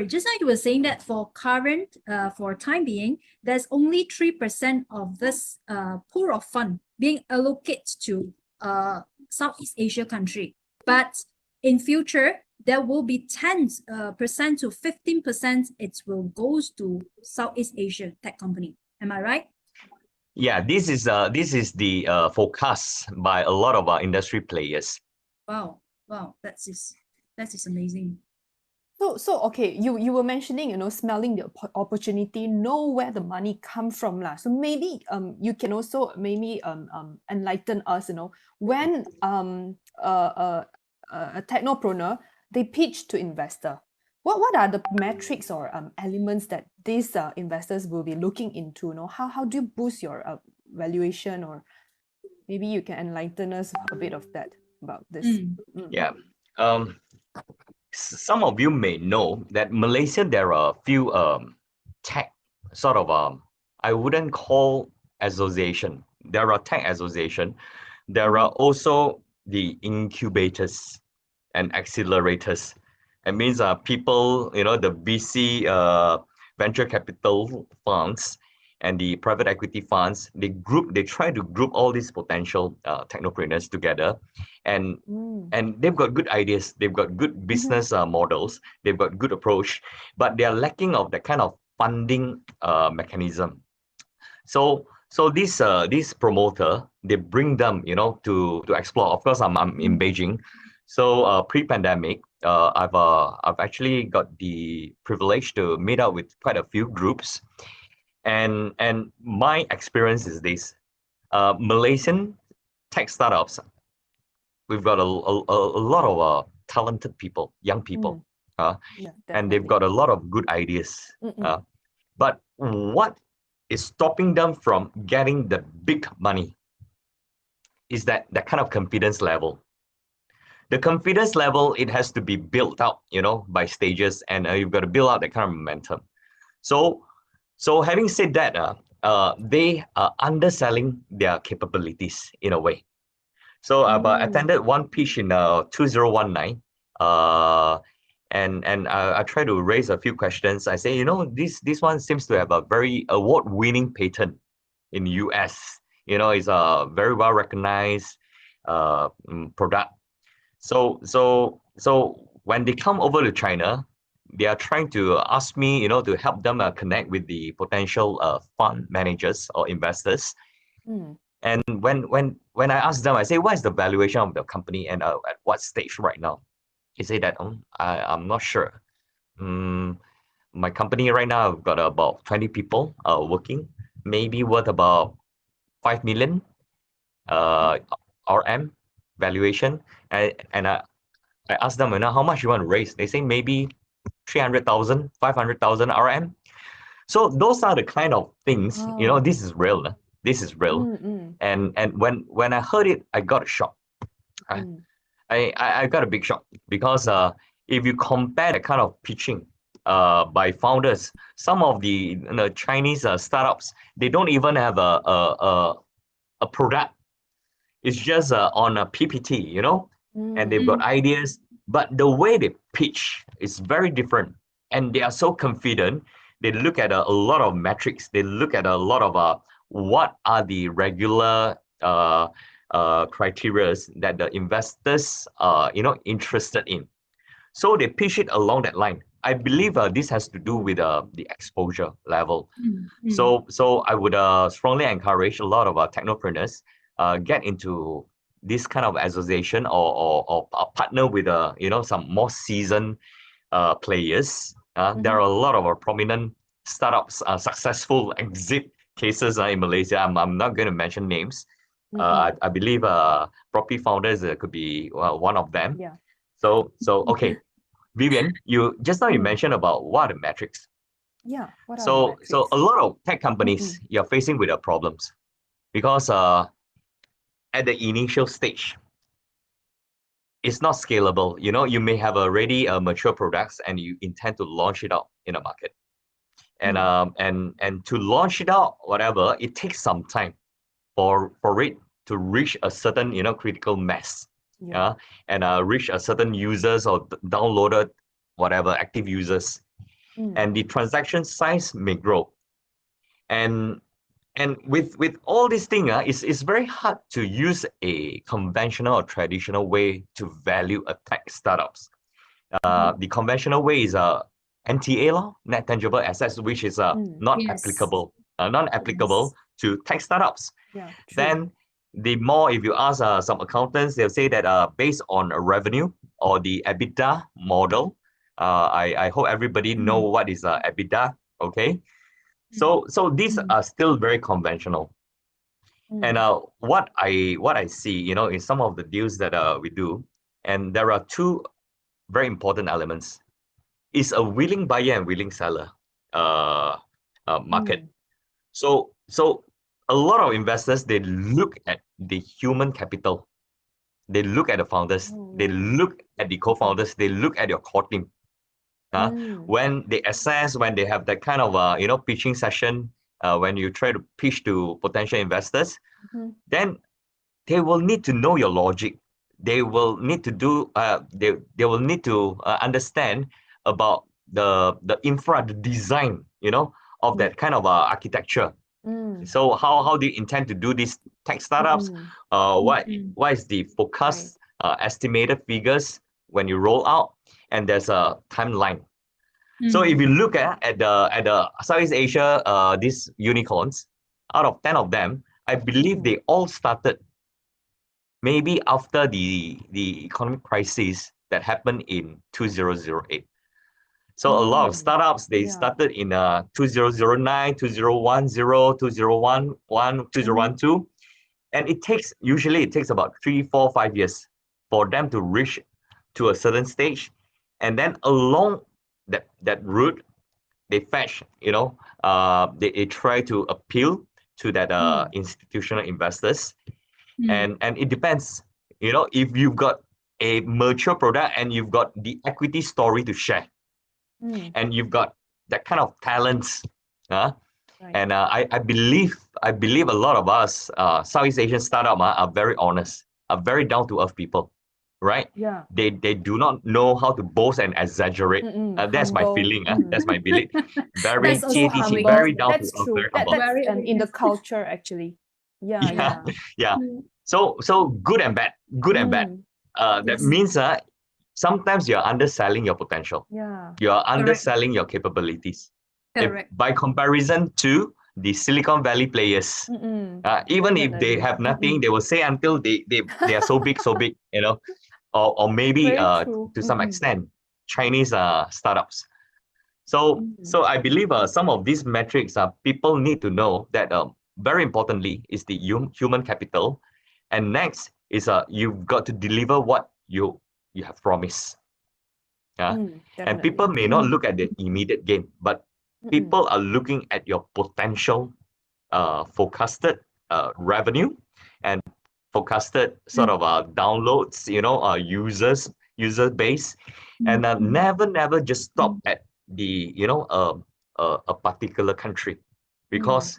just like you were saying that for current, for time being, there's only 3% of this pool of fund being allocated to Southeast Asia country. But in future, there will be 10% to 15% it will goes to Southeast Asia tech company. Am I right? Yeah, this is the forecast by a lot of our industry players. Wow, that is amazing. So okay, you were mentioning, smelling the opportunity, know where the money come from lah. So maybe you can also maybe enlighten us, when a technopreneur, they pitch to investor. What are the metrics or elements that these investors will be looking into? How do you boost your valuation, or maybe you can enlighten us a bit of that about this. Yeah. Some of you may know that Malaysia, there are a few tech sort of I wouldn't call association. There are tech association. There are also the incubators and accelerators. It means people, the VC venture capital funds and the private equity funds, they try to group all these potential technopreneurs together, and they've got good ideas, they've got good business models, they've got good approach, but they are lacking of that kind of funding mechanism. So this promoter, they bring them, to explore. Of course, I'm in Beijing. So pre-pandemic, I've actually got the privilege to meet up with quite a few groups, and my experience is this: Malaysian tech startups, we've got a lot of talented people, young people, and they've got a lot of good ideas. But what is stopping them from getting the big money is that kind of confidence level. The confidence level, it has to be built up, by stages, and you've got to build out that kind of momentum. So having said that, they are underselling their capabilities in a way. So I've attended one pitch in 2019, and I try to raise a few questions. I say, this one seems to have a very award-winning patent in the US. It's a very well recognized product. So when they come over to China, they are trying to ask me, to help them connect with the potential fund managers or investors. And when I ask them, I say, what is the valuation of the company and at what stage right now? He say that I'm not sure. My company right now, I've got about 20 people working, maybe worth about 5 million RM valuation. And I asked them, how much you want to raise? They say maybe 300,000, 500,000 RM. So those are the kind of things, this is real. This is real. And when I heard it, I got a shock. I got a big shock because if you compare the kind of pitching by founders, some of the Chinese startups, they don't even have a product. It's just on a PPT, and they've got ideas, but the way they pitch is very different, and they are so confident. They look at a lot of metrics. They look at a lot of what are the regular criteria that the investors are interested in. So they pitch it along that line. I believe this has to do with the exposure level. So I would strongly encourage a lot of technopreneurs get into this kind of association or partner with some more seasoned players. There are a lot of prominent startups, successful exit cases in Malaysia. I'm not going to mention names. I believe Proppy founders could be one of them. Yeah. So okay, Vivian, you mentioned about what are the metrics. Yeah. What are the So metrics? a lot of tech companies you're facing with problems because at the initial stage, it's not scalable. You may have already mature products and you intend to launch it out in a market. And and to launch it out, whatever, it takes some time for it to reach a certain critical mass. And reach a certain users or downloaded whatever active users. And the transaction size may grow. And with all these things, it's very hard to use a conventional or traditional way to value a tech startups. The conventional way is NTA law, net tangible assets, which is not applicable to tech startups. Yeah, then the more, if you ask some accountants, they'll say that based on a revenue or the EBITDA model, I hope everybody know what is EBITDA. Okay. So these are still very conventional. And what I see, in some of the deals that we do, and there are two very important elements. Is a willing buyer and willing seller market. So a lot of investors, they look at the human capital. They look at the founders. They look at the co-founders. They look at your core team. When they assess, when they have that kind of pitching session, when you try to pitch to potential investors, then they will need to know your logic. They will need to do. They will need to understand about the infra, the design, of that kind of architecture. So how do you intend to do these tech startups? What is the forecast estimated figures when you roll out? And there's a timeline. So if you look at the Southeast Asia, these unicorns, out of 10 of them, I believe they all started maybe after the economic crisis that happened in 2008. So a lot of startups, they started in 2009, 2010, 2011, 2012. And it takes about 3, 4, 5 years for them to reach to a certain stage. And then along that route, they fetch, they try to appeal to that institutional investors. And it depends, if you've got a mature product and you've got the equity story to share, and you've got that kind of talents, Right. and I believe a lot of us Southeast Asian startup are very honest, are very down to earth people, right? Yeah. They do not know how to boast and exaggerate. That's my Humble. feeling. That's my belief. Very That's also cheap, our very weakness. down That's to earth, true. very That's humble. Very in the weakness. culture actually. Yeah, Yeah, yeah. yeah. So good and bad. Good and bad. That Yes. means sometimes you're underselling your potential. Yeah. You're underselling your capabilities. Correct. By comparison to the Silicon Valley players, even if they Definitely. have nothing, they will say until they are so big, or maybe Very true. to some extent Chinese startups. So I believe some of these metrics people need to know that very importantly is the human capital, and next is you've got to deliver what you have promised. And people may not look at the immediate gain, but people are looking at your potential forecasted revenue and forecasted sort of downloads, user base, and never just stop at the a particular country, because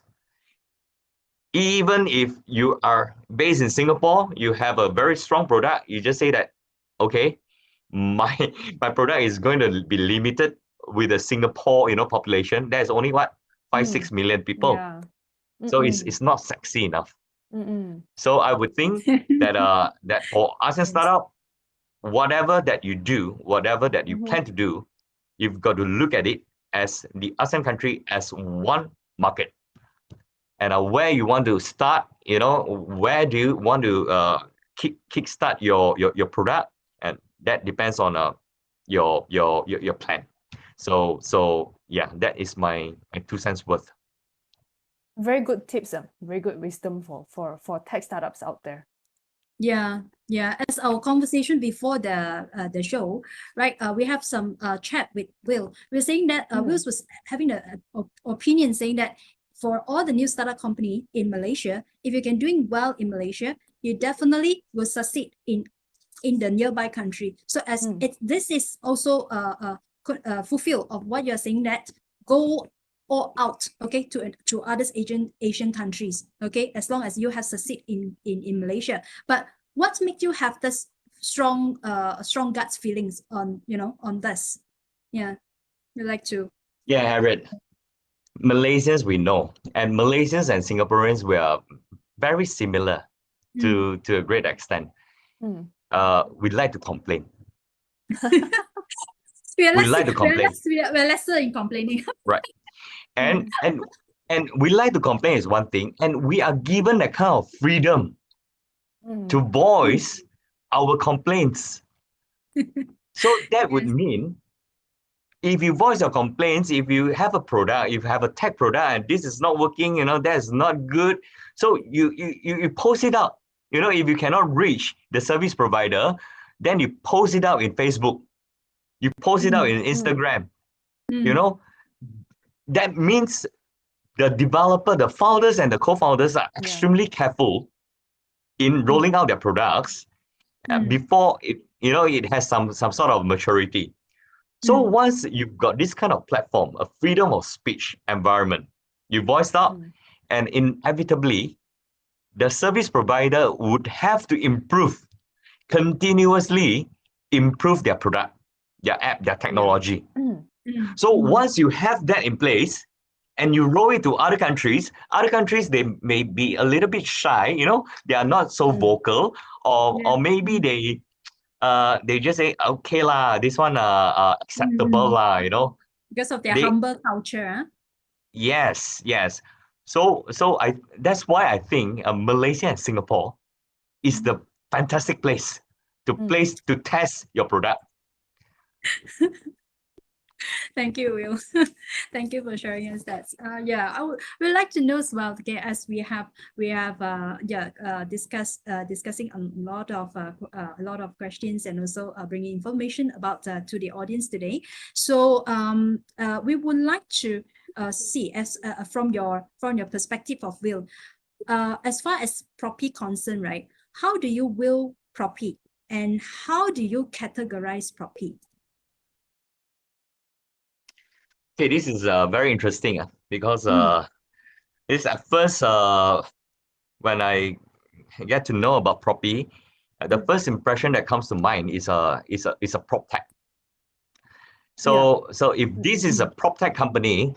even if you are based in Singapore, you have a very strong product, you just say that, okay, my product is going to be limited with the Singapore population. There's only 5-6 million people. Yeah. So it's not sexy enough. So I would think that that for ASEAN startup, whatever that you do, whatever that you plan to do, you've got to look at it as the ASEAN country as one market. And where you want to start, where do you want to kickstart your product, and that depends on your plan. So yeah, that is my 2 cents worth. Very good tips, very good wisdom for tech startups out there. Yeah. As our conversation before the show, right? We have some chat with Will. We're saying that Will was having an opinion saying that for all the new startup company in Malaysia, if you can doing well in Malaysia, you definitely will succeed in the nearby country. So as this is also fulfill of what you're saying, that go all out, okay, to other Asian countries, okay, as long as you have succeed in Malaysia. But what makes you have this strong guts feelings on on this? Yeah, we like to. Yeah, Harriet. Malaysians we know, and Malaysians and Singaporeans we are very similar to a great extent. We like to complain. We like to complain. We're lesser in complaining. Right. And we like to complain is one thing, and we are given that kind of freedom to voice our complaints. So that would mean, if you voice your complaints, if you have a product, if you have a tech product and this is not working, that's not good, so you post it out. If you cannot reach the service provider, then you post it out in Facebook, you post it out in Instagram. That means the developer, the founders and the co-founders are extremely careful in rolling out their products before it has some sort of maturity. So once you've got this kind of platform, a freedom of speech environment, you voiced out, and inevitably, the service provider would have to continuously improve their product, their app, their technology. So once you have that in place, and you roll it to other countries, they may be a little bit shy, they are not so vocal, or maybe they just say, okay lah, this one acceptable lah, because of their humble culture. Yes. So that's why I think Malaysia and Singapore is the fantastic place to test your product. Thank you, Will. Thank you for sharing us that. Yeah, we'd like to know as well. Okay, as discussing a lot of questions and also bringing information about to the audience today. So we would like to see as from your perspective of Will, as far as Proppy concerned, right? How do you will Proppy, and how do you categorize Proppy? Okay, this is very interesting because this at first when I get to know about Proppy, the first impression that comes to mind is a prop tech. So if this is a prop tech company,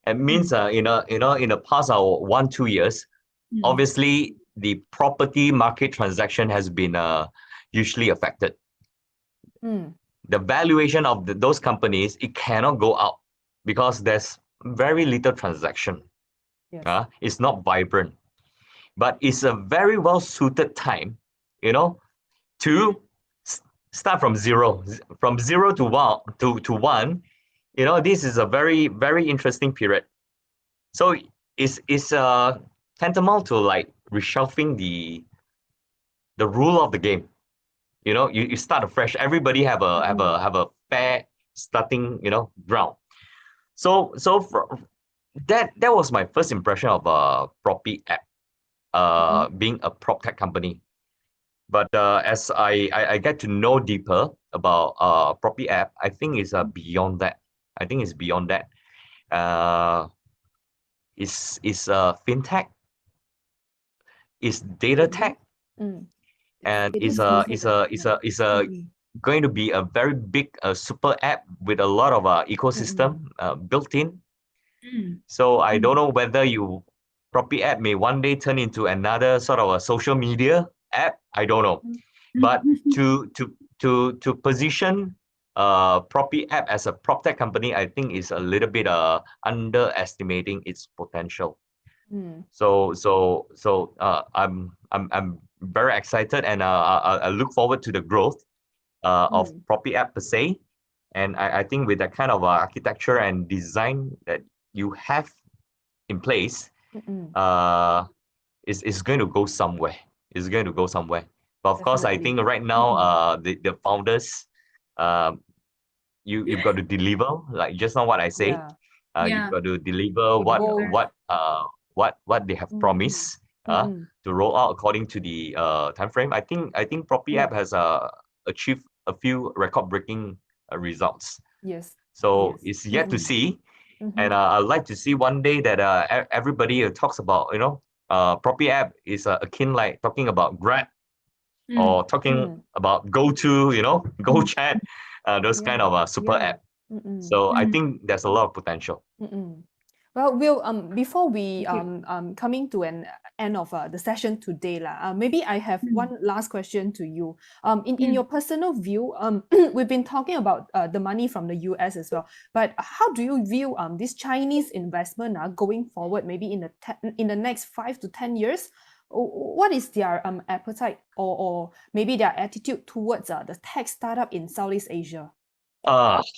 it means in the past 1-2 years, obviously the property market transaction has been usually affected. The valuation of those companies, it cannot go up because there's very little transaction. It's not vibrant, but it's a very well suited time, to start from zero to one. This is a very, very interesting period. So it's tantamount to like reshuffling the rule of the game. You start afresh. Everybody have a fair starting, ground. So that was my first impression of ProppyApp, being a prop tech company. But as I get to know deeper about ProppyApp, I think it's beyond that. I think it's beyond that. It's fintech, it's data tech, and it's going to be a very big super app with a lot of ecosystem built in. So I don't know whether ProppyApp may one day turn into another sort of a social media app. I don't know, but to position ProppyApp as a prop tech company, I think is a little bit underestimating its potential. So I'm very excited, and I look forward to the growth of ProppyApp per se. And I think with that kind of architecture and design that you have in place, it's going to go somewhere. It's going to go somewhere. But of course, I think right now, the founders, you've got to deliver, like just now what I say. You've got to deliver what they have promised to roll out according to the time frame. I think ProppyApp has achieved a few record-breaking results. So it's yet to see, and I'd like to see one day that everybody talks about, ProppyApp is akin like talking about Grab or talking about GoTo, GoChat, those kind of super app. So I think there's a lot of potential. Well, Will, before we coming to an end of the session today, maybe I have one last question to you. In your personal view, we've been talking about the money from the US as well, but how do you view this Chinese investment going forward, maybe in the next 5 to 10 years? What is their appetite or maybe their attitude towards the tech startup in Southeast Asia?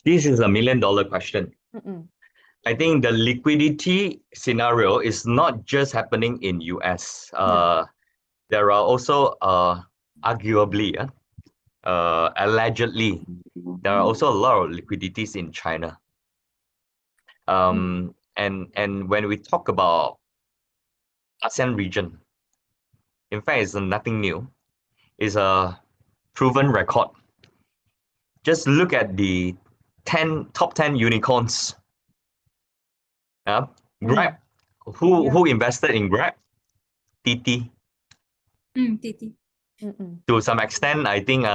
This is $1 million question. I think the liquidity scenario is not just happening in US. There are also arguably, allegedly, there are also a lot of liquidities in China. And when we talk about ASEAN region, in fact, it's nothing new. It's a proven record. Just look at the top 10 unicorns. Grab. Who invested in Grab? TT. TT. To some extent, I think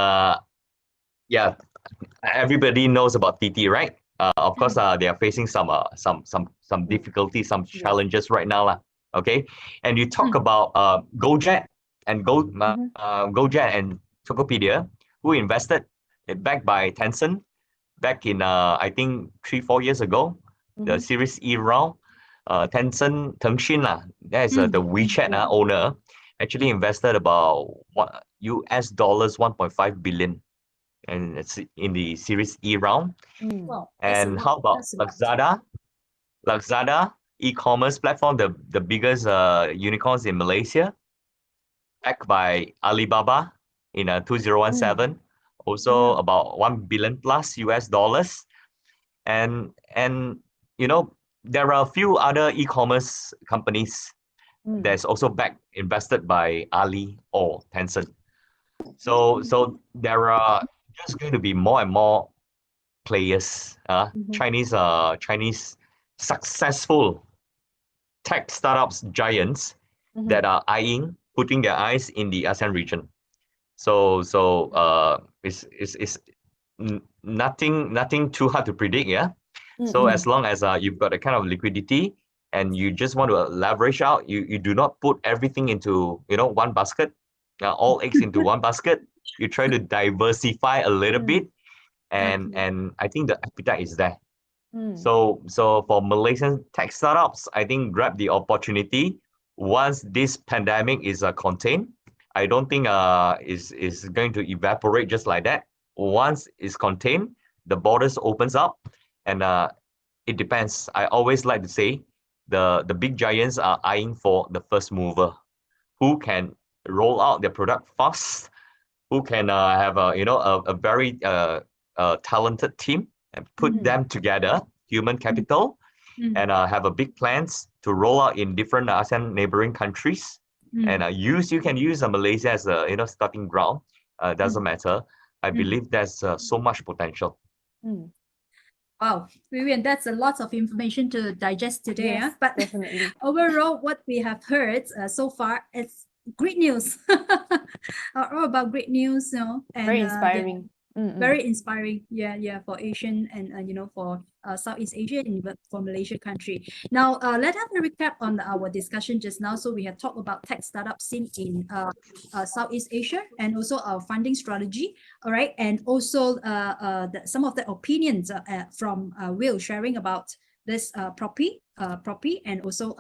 everybody knows about TT, right? Of course, they are facing some difficulties, some challenges right now, okay? And you talk about GoJet and GoJet and Tokopedia, who invested, backed by Tencent back in I think 3-4 years ago. The Series E round, Tencent, Tengshin, that is the WeChat owner, actually invested about US dollars 1.5 billion and it's in the Series E round. Wow, that's a And lot. how about That's a lot. Lazada? Lazada e-commerce platform, the biggest unicorns in Malaysia, backed by Alibaba in 2017, also Yeah. about 1 billion plus US dollars. And you know, there are a few other e-commerce companies that's also invested by Ali or Tencent. So there are just going to be more and more players, Chinese successful tech startups giants that are putting their eyes in the ASEAN region. So it's nothing too hard to predict, yeah. So as long as you've got a kind of liquidity and you just want to leverage out, you do not put everything into one basket, all eggs into one basket. You try to diversify a little bit, and I think the appetite is there. So for Malaysian tech startups, I think grab the opportunity once this pandemic is contained. I don't think is going to evaporate just like that. Once it's contained, the borders opens up, and it depends. I always like to say the big giants are eyeing for the first mover, who can roll out their product fast, who can have a very talented team and put them together, human capital, and have a big plans to roll out in different ASEAN neighboring countries. And you can use Malaysia as a starting ground. Doesn't matter. I believe there's so much potential. Wow, Vivian, that's a lot of information to digest today. Yes, But definitely. overall, what we have heard so far is great news. All about great news, and Very inspiring. very inspiring. Yeah, for Asian and for Southeast Asia and for Malaysia country. Now, let's have a recap on our discussion just now. So we have talked about tech startup scene in Southeast Asia and also our funding strategy. All right, and also some of the opinions from Will sharing about this Proppy, and also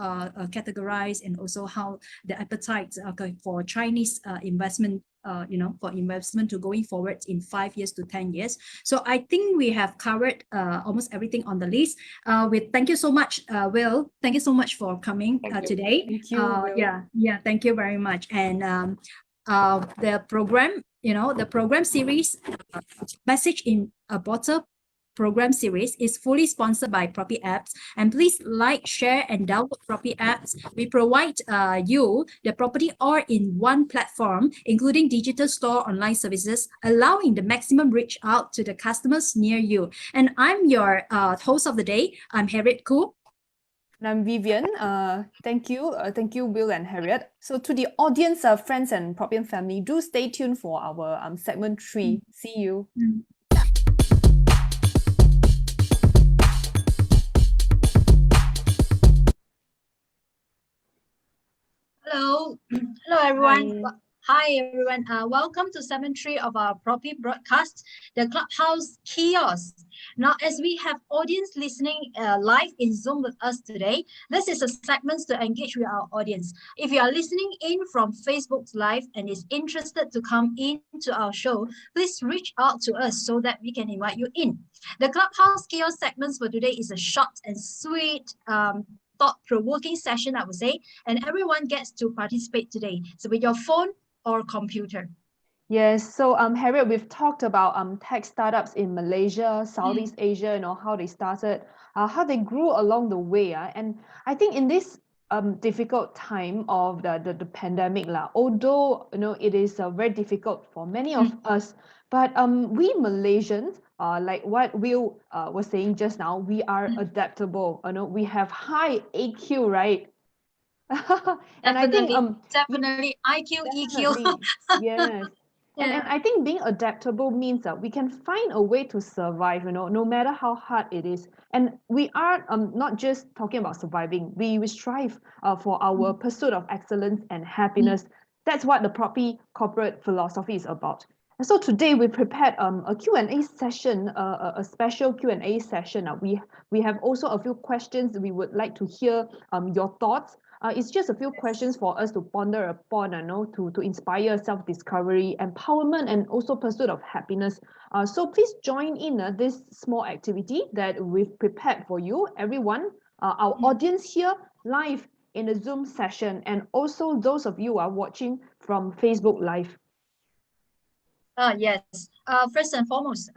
categorize, and also how the appetite for Chinese investment, for investment to going forward in 5 years to 10 years. So I think we have covered almost everything on the list. Thank you so much, Will. Thank you so much for coming today. Thank you, Will. Yeah, thank you very much. And the program, the program series, Message in a Bottle program series is fully sponsored by ProppyApp. And please like, share, and download ProppyApp. We provide you the property all in one platform, including digital store online services, allowing the maximum reach out to the customers near you. And I'm your host of the day. I'm Harriet Koo. And I'm Vivian. Thank you, Will and Harriet. So to the audience, friends and ProppyApp family, do stay tuned for our segment 3. See you. Hello, hello everyone. Hi everyone. Welcome to segment 3 of our Proppy broadcast, the Clubhouse Kiosk. Now, as we have audience listening live in Zoom with us today, this is a segment to engage with our audience. If you are listening in from Facebook's live and is interested to come into our show, please reach out to us so that we can invite you in. The Clubhouse Kiosk segments for today is a short and sweet thought-provoking session, I would say, and everyone gets to participate today. So with your phone or computer. Yes, so Harriet, we've talked about tech startups in Malaysia, Southeast Asia, how they started, how they grew along the way. And I think in this difficult time of the pandemic, although it is very difficult for many of us, but we Malaysians, like what Will was saying just now, we are adaptable. We have high AQ, right? And I think definitely IQ, EQ. Yes. And I think being adaptable means that we can find a way to survive, no matter how hard it is. And we are not just talking about surviving. We strive for our pursuit of excellence and happiness. That's what the Proppy corporate philosophy is about. And so today we prepared a Q&A session, a special Q&A session. We have also a few questions we would like to hear your thoughts. It's just a few questions for us to ponder upon, to inspire self-discovery, empowerment, and also pursuit of happiness. So please join in this small activity that we've prepared for you, everyone, our audience here live in the Zoom session, and also those of you who are watching from Facebook Live. Yes. First and foremost,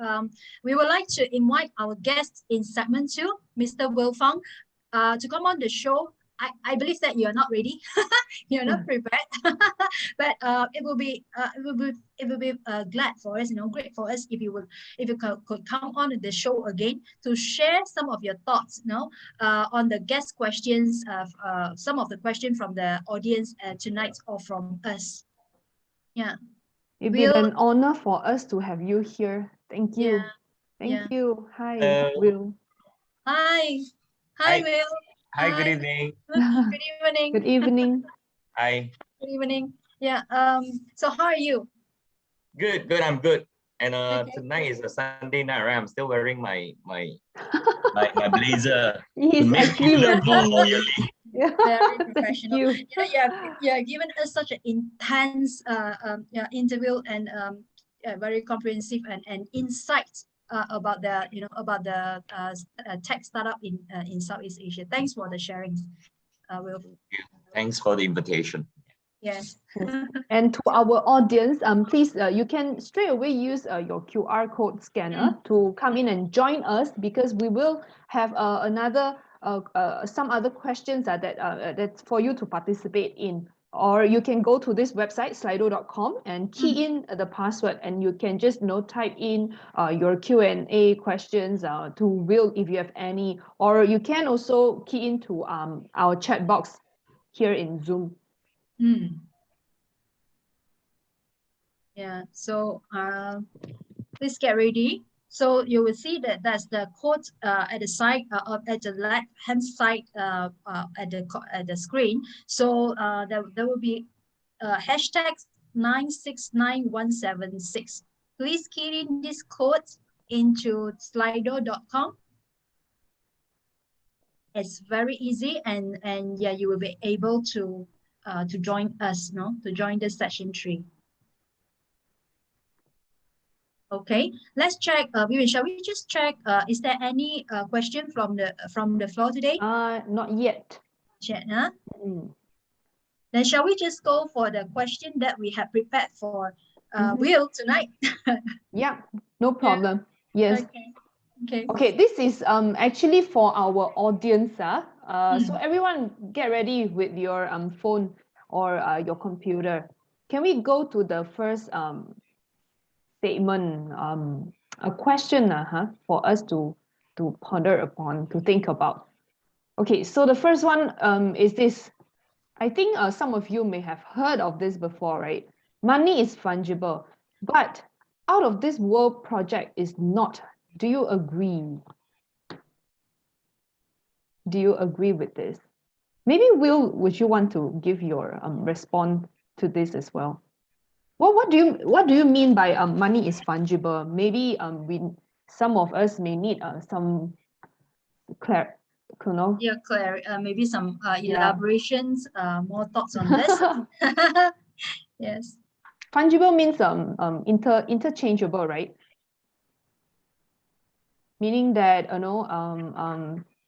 we would like to invite our guest in segment 2, Mr. Will Fang, to come on the show. I believe that you're not ready, you're not prepared, but it will be glad for us, great for us if you could come on the show again to share some of your thoughts, on the guest questions, some of the questions from the audience tonight or from us. Yeah. It'd be an honor for us to have you here. Thank you. Yeah. Thank you. Hi, Hello. Will. Hi, Hi. Will. Hi, good evening. Good evening. Good evening. Hi. Good evening. Yeah. So how are you? Good. I'm good. And Okay. tonight is a Sunday night, right? I'm still wearing my blazer. He's actually ready. Very professional. you. You have given us such an intense interview and very comprehensive and insights about the tech startup in Southeast Asia. Thanks for the sharing, Will. Thanks for the invitation. Yes. And to our audience, please, you can straight away use your QR code scanner to come in and join us, because we will have some other questions that's for you to participate in. Or you can go to this website, slido.com, and key in the password, and you can just type in your Q&A questions to Will if you have any, or you can also key into our chat box here in Zoom. Yeah, so please get ready. So you will see that that's the code at the side at the left hand side at the screen. So there will be hashtag 969176. Please key in this code into slido.com. It's very easy, and yeah, you will be able to join us, to join the session 3. Okay, let's check. Vivian, shall we just check? Is there any question from the floor today? Not yet. Check, huh? Then shall we just go for the question that we have prepared for Will tonight? Yeah, no problem. Yes. Okay. This is actually for our audience. So everyone get ready with your phone or your computer. Can we go to the first statement, a question for us to ponder upon, to think about. Okay, so the first one is this. I think some of you may have heard of this before, right? Money is fungible, but out of this world project is not. Do you agree? Do you agree with this? Maybe Will, would you want to give your response to this as well? Well, what do you mean by money is fungible? Maybe some of us may need some maybe some elaborations, more thoughts on this. Yes. Fungible means interchangeable, right? Meaning that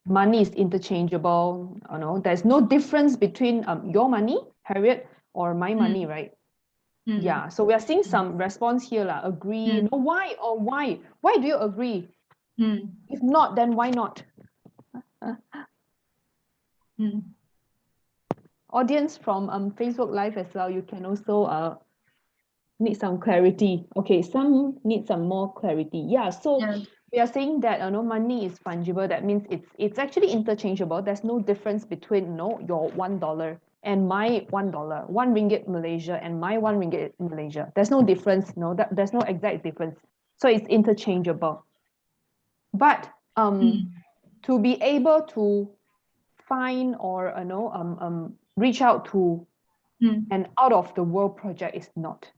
money is interchangeable. There's no difference between your money, Harriet, or my money, right? Yeah, so we are seeing some response here. Agree. No, why or why? Why do you agree? If not, then why not? Audience from Facebook Live as well, you can also need some clarity. Okay, some need some more clarity. Yeah, so we are saying that money is fungible. That means it's actually interchangeable. There's no difference between your $1 and my $1, 1 ringgit Malaysia and my 1 ringgit Malaysia. There's no difference. There's no exact difference. So it's interchangeable. But to be able to find or reach out to an out of the world project is not.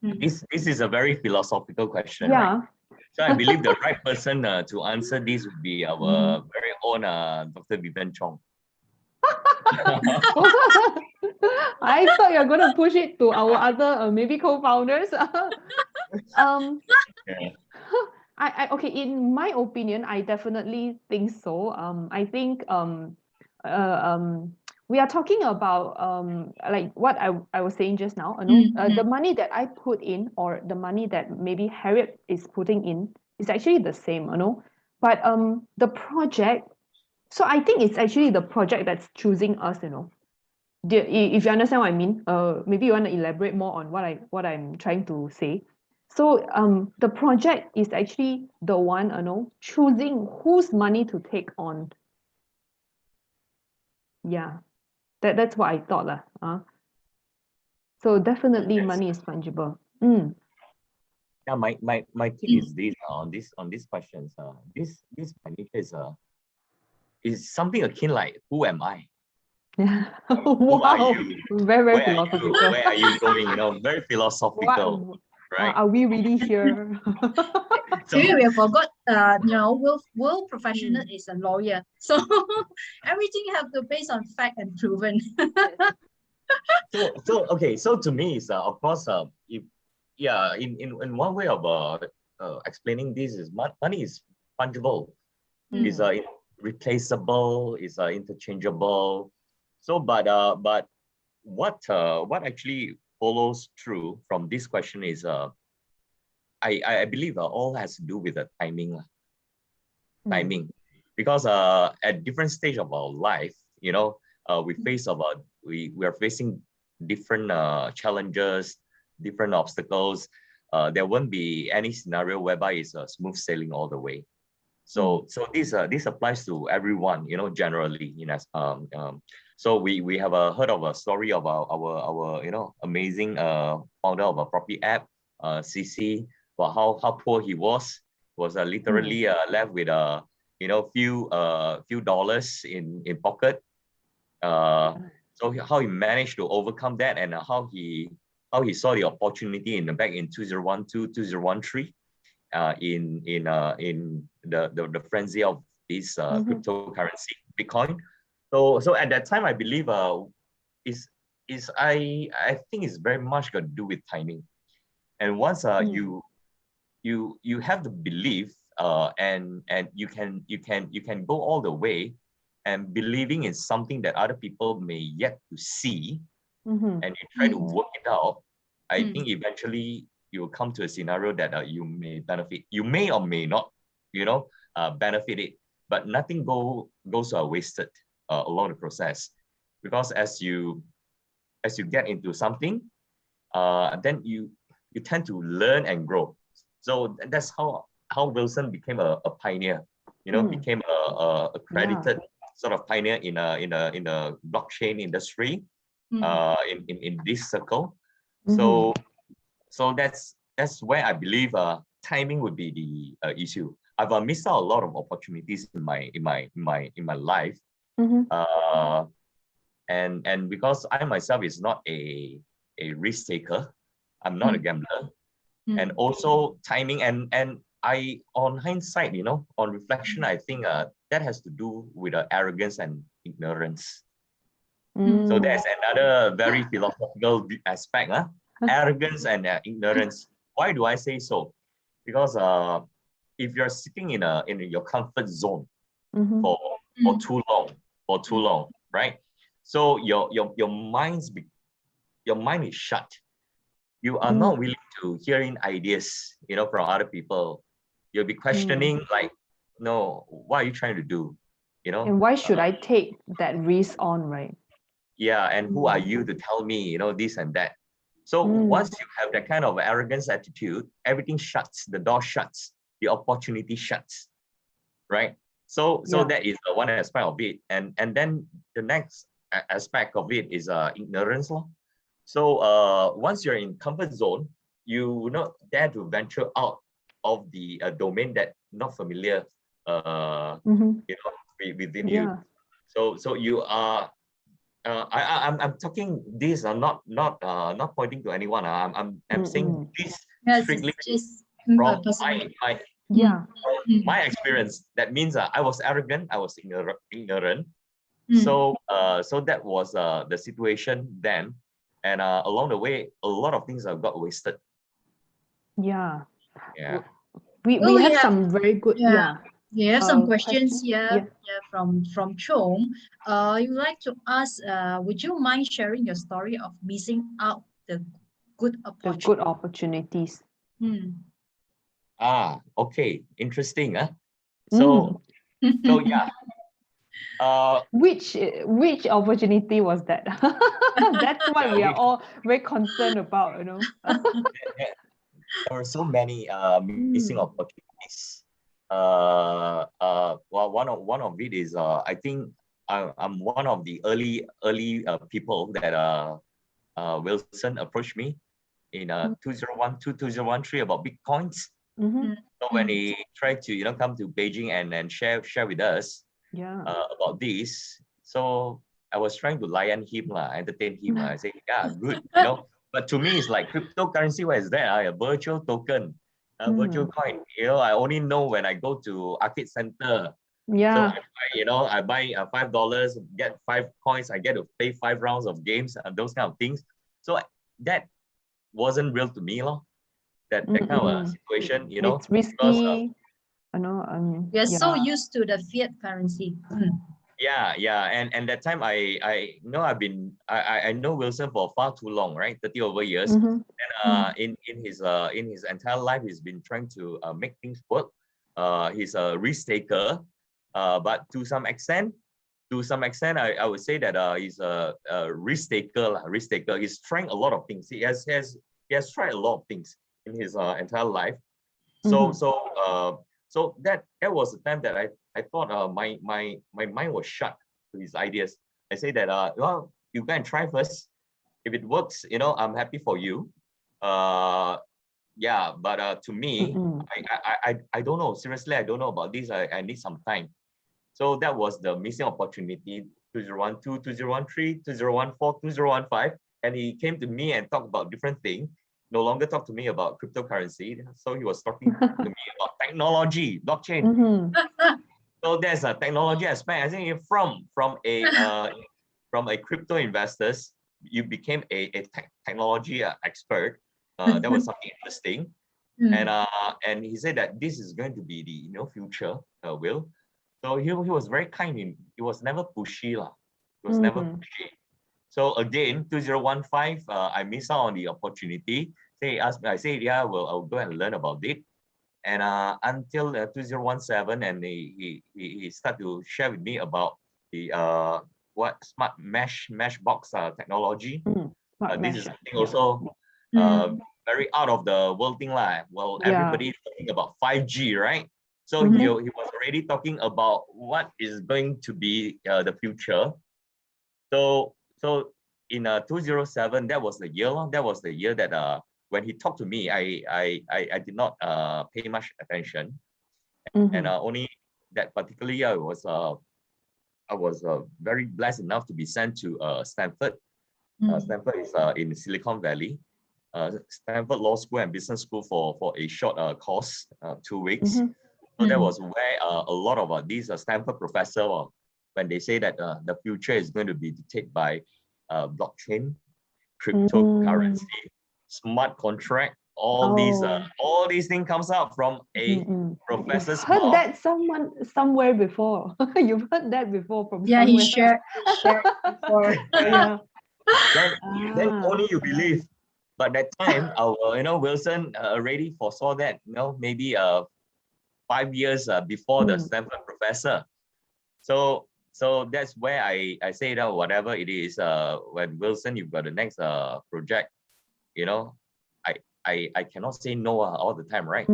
This is a very philosophical question, yeah. right? So I believe the right person to answer this would be our very own Dr. Vivian Chong. I thought you're going to push it to our other maybe co-founders. Yeah. Okay, in my opinion, I definitely think so. I think we are talking about like what I was saying just now, the money that I put in, or the money that maybe Harriet is putting in, is actually the same, but the project, so I think it's actually the project that's choosing us, if you understand what I mean. Maybe you want to elaborate more on what I'm trying to say. So the project is actually the one, choosing whose money to take on. Yeah, that's what I thought lah. So definitely Yes. money is fungible. Yeah, my take is this on these questions. This financial is something akin like, who am I? Who are Wow, you? very Where are philosophical. you? Where are you going? Very philosophical, right? Are we really here? So, Maybe we have forgot, Will professional is a lawyer. So everything have to based on fact and proven. okay. So to me, is of course, if in one way of explaining this is money is fungible, is replaceable, is interchangeable. So, but what actually follows through from this question is I believe all has to do with the timing. Timing, because at different stage of our life, we face we are facing different challenges, different obstacles. There won't be any scenario whereby it's smooth sailing all the way. So this applies to everyone, generally. So we have heard of a story of our amazing founder of a ProppyApp, CC, about how poor he was literally left with few dollars in pocket. So how he managed to overcome that, and how he saw the opportunity back in 2012, 2013, in the frenzy of this cryptocurrency, Bitcoin. So at that time, I believe I think it's very much got to do with timing. And once you have the belief, and you can go all the way, and believing in something that other people may yet to see, and you try to work it out. I think eventually you will come to a scenario that you may benefit. You may or may not, benefit it, but nothing goes wasted along the process, because as you get into something, then you tend to learn and grow. So that's how Wilson became a pioneer. Became a accredited sort of pioneer in a blockchain industry, in this circle. So that's where I believe timing would be the issue. I've missed out a lot of opportunities in my life, and because I myself is not a risk taker, I'm not a gambler, and also timing, and I, on hindsight, on reflection, I think that has to do with arrogance and ignorance. So there's another very philosophical aspect, arrogance and ignorance. Why do I say so? Because if you're sitting in your comfort zone for too long, right? So your mind is shut. You are not willing to hear in ideas, from other people. You'll be questioning like, no, what are you trying to do? And why should I take that risk on, right? Yeah, and who are you to tell me, this and that? So once you have that kind of arrogance attitude, everything shuts, the door shuts, the opportunity shuts, right? So that is one aspect of it. And then the next aspect of it is ignorance. So once you're in comfort zone, you will not dare to venture out of the domain that not familiar, within you. So you are. I'm talking this. I'm not pointing to anyone. I'm saying this strictly from Yeah. My experience, that means I was arrogant, I was ignorant. So that was the situation then, and along the way, a lot of things got wasted. Yeah. Yeah. We Well, we have have- some very good, yeah. We have some questions question? here from Chong. You would like to ask, would you mind sharing your story of missing out the good The opportunity? good opportunities. Okay, interesting, huh? So yeah. Which opportunity was that? That's what we are all very concerned about, you know. There are so many missing opportunities. Well, one of it is I think I'm one of the early people that Wilson approached me in 2012, 2013 about Bitcoins. So when he tried to come to Beijing and share with us about this, so I was trying to lion him, entertain him. I say, yeah, good, But to me, it's like cryptocurrency. What is that? A virtual token, a virtual coin. I only know when I go to arcade center. Yeah. So I buy $5, get 5 coins. I get to play 5 rounds of games and those kind of things. So that wasn't real to me, that kind of a situation, It's risky. Because, We are so used to the fiat currency. Yeah, and that time I know Wilson for far too long, right? 30 over years. And in his entire life, he's been trying to make things work. He's a risk taker, but to some extent, I would say that he's a risk taker. He's trying a lot of things. He has tried a lot of things in his entire life. So that was the time that I thought my mind was shut to his ideas. I say that well, you go and try first. If it works, I'm happy for you. Yeah, but to me, I don't know. Seriously, I don't know about this. I need some time. So that was the missing opportunity. 2012, 2013, 2014, 2015, and he came to me and talked about different things. No longer talk to me about cryptocurrency. So he was talking to me about technology, blockchain. So there's a technology aspect. I think from a crypto investors, you became a technology expert. That was something interesting. And he said that this is going to be the future, Will. So he was very kind. He was never pushy. He was never pushy. So again, 2015, I missed out on the opportunity. They asked me, I said, yeah, well, I'll go and learn about it. And until 2017, and he started to share with me about the smart mesh box technology. This is something also very out of the world thing, Well, everybody's talking about 5G, right? So he was already talking about what is going to be the future. So in 2007, that was the year. That was the year that when he talked to me, I did not pay much attention, and only that particular year I was very blessed enough to be sent to Stanford. Stanford is in Silicon Valley. Stanford Law School and Business School for a short course, 2 weeks. So that was where a lot of these Stanford professors, when they say that the future is going to be dictated by blockchain, cryptocurrency, smart contract, all these things comes out from a professor's mouth. Heard that somewhere before. You've heard that before from Yeah, somewhere. he shared before. Yeah. Then only you believe. But that time, our Wilson already foresaw that. Maybe 5 years before the Stanford professor. So that's where I say that whatever it is, when Wilson, you've got the next project, I cannot say no all the time, right?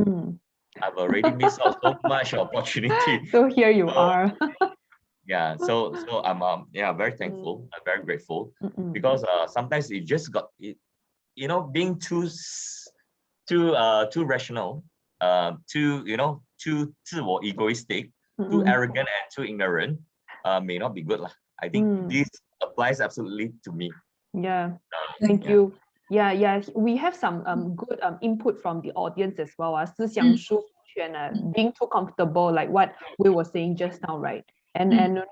I've already missed out so much opportunity. So here you are. Yeah, so I'm very thankful, I'm very grateful, because sometimes it just got it, being too rational, too 自我 egoistic, too arrogant and too ignorant, may not be good. I think this applies absolutely to me. Yeah, thank you. Yeah, we have some good input from the audience as well. 思想书 and being too comfortable, like what we were saying just now, right? And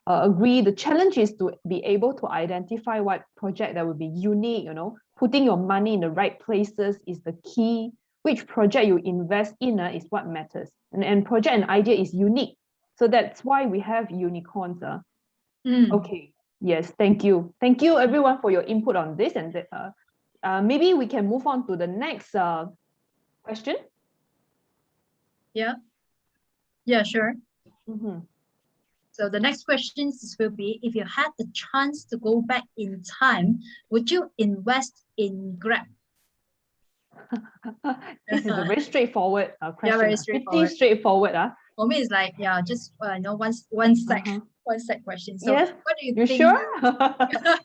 agree. The challenge is to be able to identify what project that would be unique. Putting your money in the right places is the key. Which project you invest in is what matters. And project and idea is unique. So that's why we have unicorns. Okay. Yes. Thank you. Thank you, everyone, for your input on this. And maybe we can move on to the next question. Yeah, sure. So the next question will be, if you had the chance to go back in time, would you invest in Grab? This is a very straightforward question. Yeah, very straightforward. Pretty straightforward. For me, it's like, just one sec question. So yes. What do you think? Sure?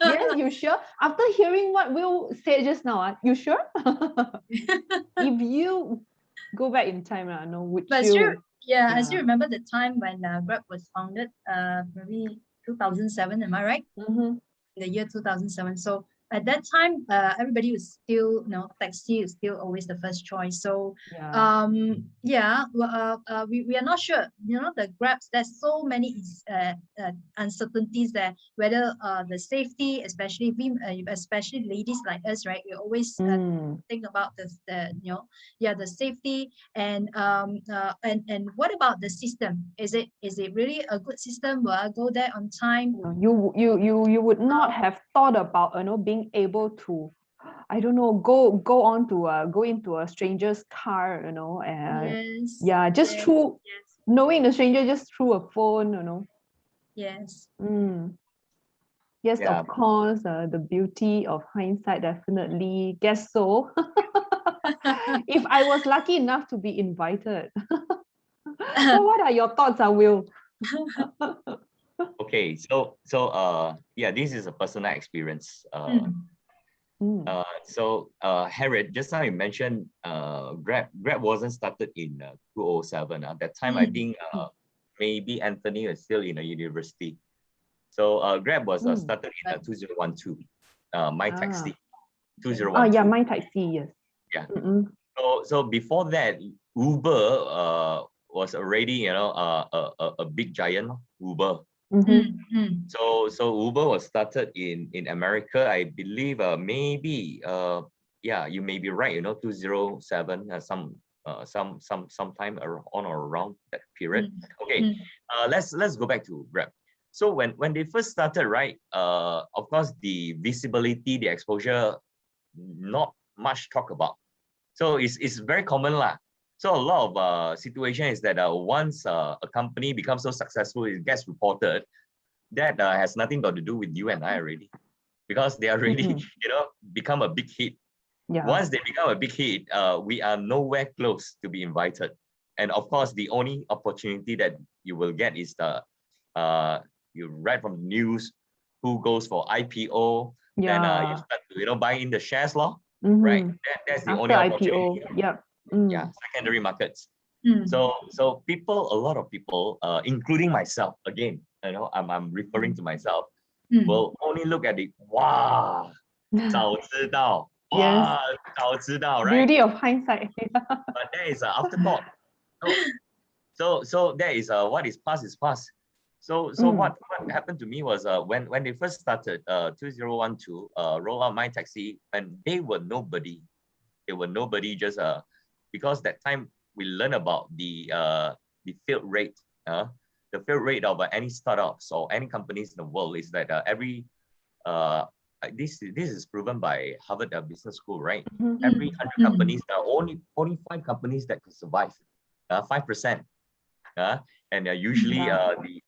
Yes, you sure? After hearing what Will said just now, you sure? If you go back in time, would but you? Sure. Yeah, I still remember the time when Grab was founded, maybe 2007, am I right? In the year 2007. So at that time, everybody was still, taxi is still always the first choice. So we are not sure. The Grabs, there's so many uncertainties there. Whether the safety, especially ladies like us, right? We always think about the safety and what about the system? Is it really a good system? Will I go there on time? You would not have thought about being able to, I don't know, go into a stranger's car, through knowing the stranger just through a phone, Yes. Yes, of course, the beauty of hindsight, definitely. Guess so. If I was lucky enough to be invited. So what are your thoughts, Will? Okay, so this is a personal experience. Harriet, just now you mentioned Grab wasn't started in 2007. At that time, I think maybe Anthony was still in a university. So Grab was started in 2012. My Taxi, 2012. Yeah, My Taxi, yes. Yeah. So before that, Uber was already a big giant. Uber. So Uber was started in America, I believe. Maybe you may be right. 2007, sometime on or around that period. Okay, let's go back to Grab. So when they first started, right? Of course, the visibility, the exposure, not much talk about. So it's very common lah. So a lot of situation is that once a company becomes so successful, it gets reported. That has nothing got to do with you and I already, because they already become a big hit. Yeah. Once they become a big hit, we are nowhere close to be invited. And of course, the only opportunity that you will get is you read from the news who goes for IPO. Yeah. Then you start to buy in the shares law. Right, that's the only opportunity. IPO. Yeah. Yeah, secondary markets. So a lot of people, including myself, again, I'm referring to myself, will only look at it. Wow, 早知道. Wow, 早知道, right? Beauty of hindsight. But that is afterthought. So that is what is past is past. So what happened to me was when they first started 2012 roll out My Taxi, and they were nobody. They were nobody, just because that time we learned about the failed rate. The failed rate of any startups or any companies in the world is that every this is proven by Harvard Business School, right? Every 100 companies, there are only 5 companies that could survive. 5%. And usually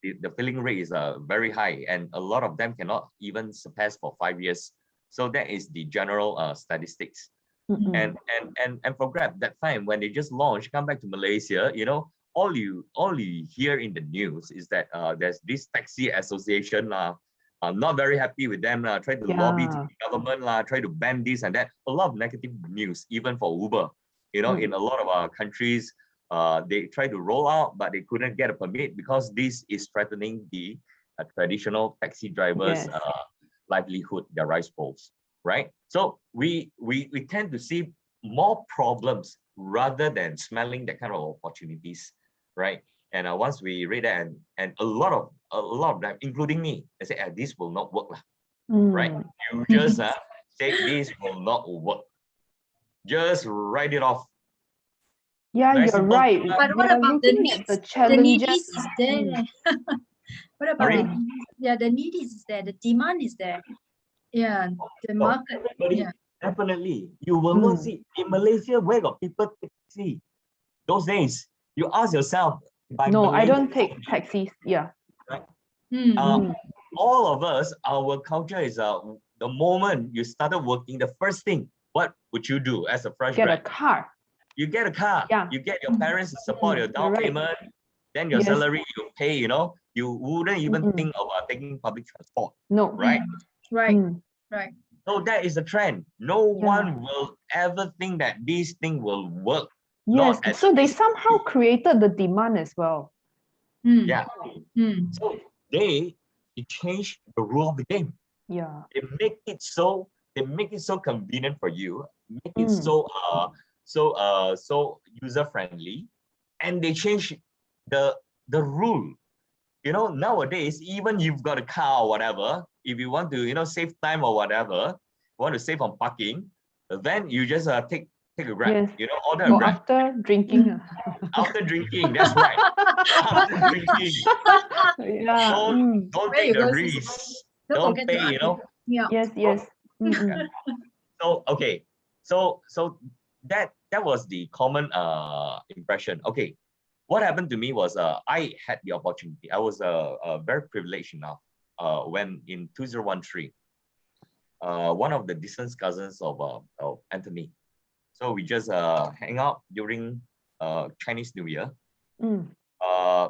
the failing rate is very high, and a lot of them cannot even surpass for 5 years. So that is the general statistics. And for Grab, that time when they just launched, come back to Malaysia, all you hear in the news is that there's this taxi association not very happy with them, try to lobby to the government, try to ban this and that. A lot of negative news, even for Uber. In a lot of our countries, they tried to roll out, but they couldn't get a permit because this is threatening the traditional taxi drivers' livelihood, their rice bowls, right? So we tend to see more problems rather than smelling that kind of opportunities, right? And once we read that, and a lot of them, including me, they say, this will not work, right? You just say this will not work. Just write it off. Yeah, Very you're simple. right. But what We are about the looking at needs? the The needs challenges. is there. What about Sorry? the needs? Yeah, the need is there. The demand is there. Yeah, the No, market. everybody, Yeah. definitely. You will not see in Malaysia where got people taxi. Those days, you ask yourself. By No, I don't Malaysia, take taxis. Yeah. all of us, our culture is the moment you started working, the first thing, what would you do as a fresh Get a grad? car. You get a car. Yeah. You get your parents to support your down you're right. payment. Then your Yes. salary you pay. You wouldn't even think about taking public transport, No. right? Right. Right. So that is a trend. No one will ever think that this thing will work. Yes. Not at So they least somehow created the demand as well. yeah. So they change the rule of the game. Yeah. They make it so convenient for you, make it so user friendly, and they change the rule. Nowadays, even you've got a car or whatever, if you want to save time or whatever, want to save on parking, then you just take a Grab. Yes. Order a Or Grab. after drinking. After drinking, that's right. After drinking, Yeah. don't Where you take the go, risk. Don't Don't forget pay. to yeah. Yes. Yes. So okay, so that was the common impression. Okay, what happened to me was I had the opportunity. I was very privileged enough when in 2013, one of the distant cousins of Anthony. So we just hang out during Chinese New Year.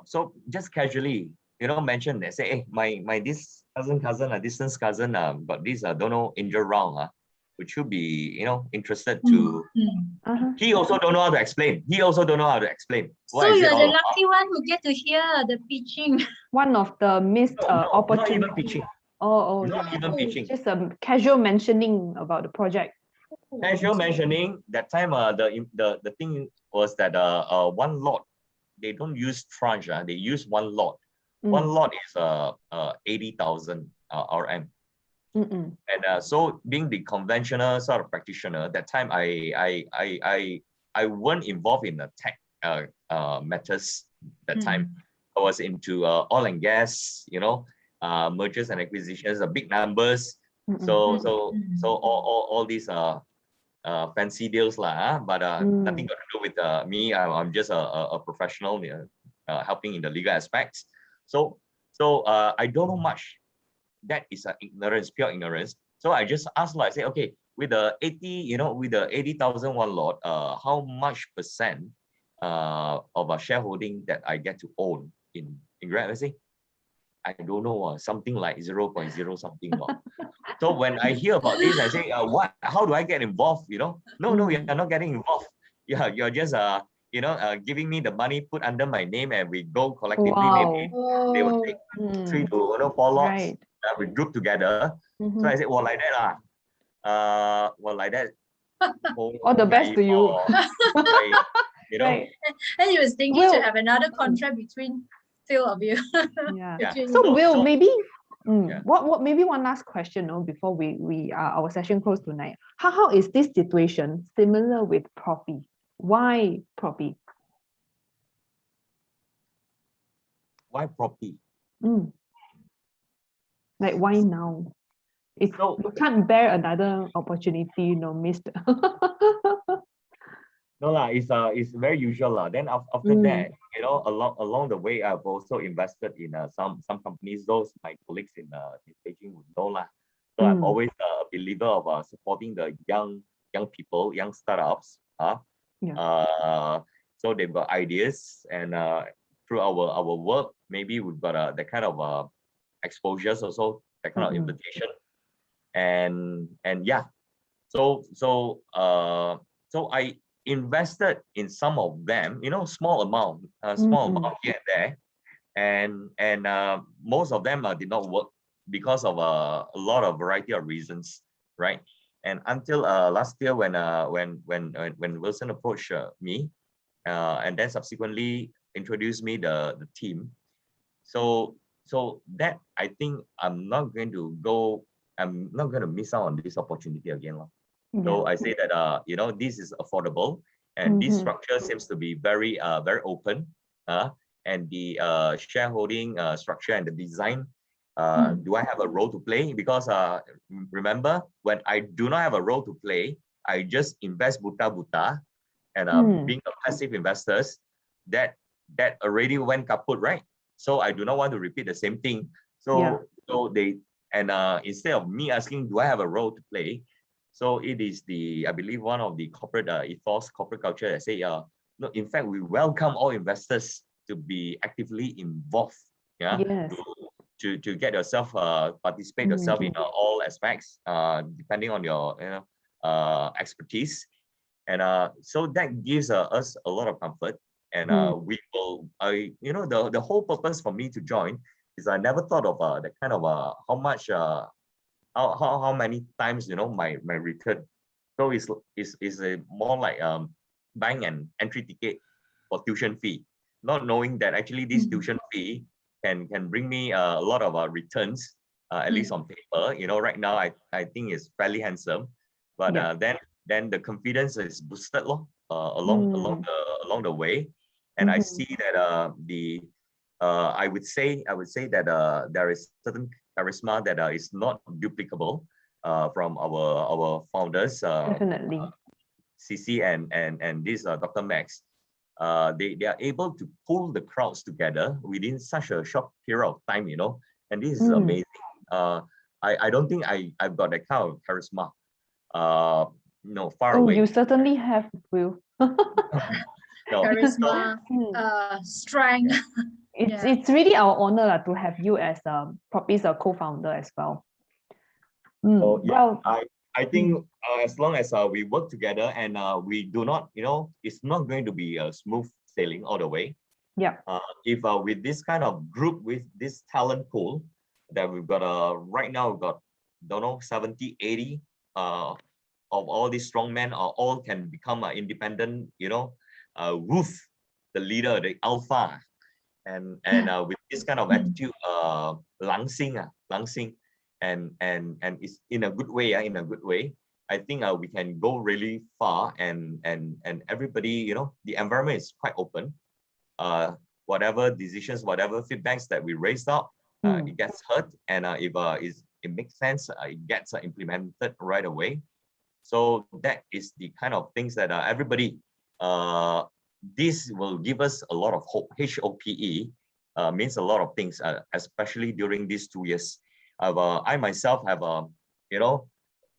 So just casually, mention they say, hey, my this cousin, a distant cousin, but this don't know angel round, would you be interested to? He also don't know how to explain. So you're the lucky one who get to hear the pitching. One of the missed not opportunities. even pitching. Not even pitching. Just a casual mentioning about the project. Casual mentioning. That time, the thing was that one lot, they don't use tranche. They use one lot. One lot is 80,000 RM. And so being the conventional sort of practitioner, that time I weren't involved in the tech matters. That time I was into oil and gas, mergers and acquisitions, big numbers. So all these fancy deals lah, but nothing got to do with me. I'm just a professional, helping in the legal aspects. So I don't know much. That is ignorance, pure ignorance. So I just asked, I say, okay, with the 80,000 one lot, how much percent of a shareholding that I get to own in Grab? I say, I don't know, something like 0.0 something. So when I hear about this, I say, what? How do I get involved? No, you're not getting involved. Yeah, you're just giving me the money, put under my name, and we go collectively. Maybe they will take 3 to 4 lots. Right. We group together. So I said, well, like that like that. All the best to you. Right. And he was thinking to have another contract between two of you. So Will, maybe what maybe one last question before we our session close tonight. How is this situation similar with Proppy? Why Proppy? Why Proppy? Like why now? If you can't bear another opportunity, missed. No lah, it's very usual lah. Then after that, along the way, I've also invested in some companies. Those my colleagues in Beijing would know lah. So I'm always a believer of supporting the young people, young startups. So they've got ideas, and through our work, maybe we've got that kind of exposures also, that kind of invitation, and yeah. So I invested in some of them, small amount here and there, and most of them did not work because of a lot of variety of reasons, right? And until last year when Wilson approached me, and then subsequently introduced me the team. So that I think I'm not going to miss out on this opportunity again. So I say that this is affordable, and this structure seems to be very open. And the shareholding structure and the design. Do I have a role to play? Because remember, when I do not have a role to play, I just invest buta, and being a passive investors, that already went kaput, right? So I do not want to repeat the same thing. So instead of me asking, do I have a role to play? So it is I believe one of the corporate ethos, corporate culture that say, no, in fact, we welcome all investors to be actively involved. Yeah. Yes. To get yourself participate yourself in all aspects, depending on your expertise. And so that gives us a lot of comfort. And we will, the whole purpose for me to join is I never thought of that kind of how much, how many times, my return. So it's a more like buying an entry ticket for tuition fee, not knowing that actually this tuition fee can bring me a lot of returns, at least on paper. Right now I think it's fairly handsome, but then the confidence is boosted along the way. And I see that I would say that there is certain charisma that is not duplicable from our founders, Definitely. CC and this Dr. Max. They are able to pull the crowds together within such a short period of time, and this is amazing. I don't think I've got that kind of charisma. Far away. You certainly have, Will. Charisma, strength. It's really our honor to have you as Proppy's co-founder as well. So, well, I think as long as we work together and we do not, it's not going to be a smooth sailing all the way. Yeah. If with this kind of group, with this talent pool that we've got, right now we've got, 70, 80 of all these strong men, all can become an independent, Wolf, the leader, the alpha, and with this kind of attitude, langsing, and it's in a good way, I think we can go really far, and everybody, the environment is quite open. Whatever decisions, whatever feedbacks that we raised up, it gets heard, and if it makes sense, it gets implemented right away. So that is the kind of things that everybody, this will give us a lot of hope. HOPE means a lot of things, especially during these 2 years. I myself have,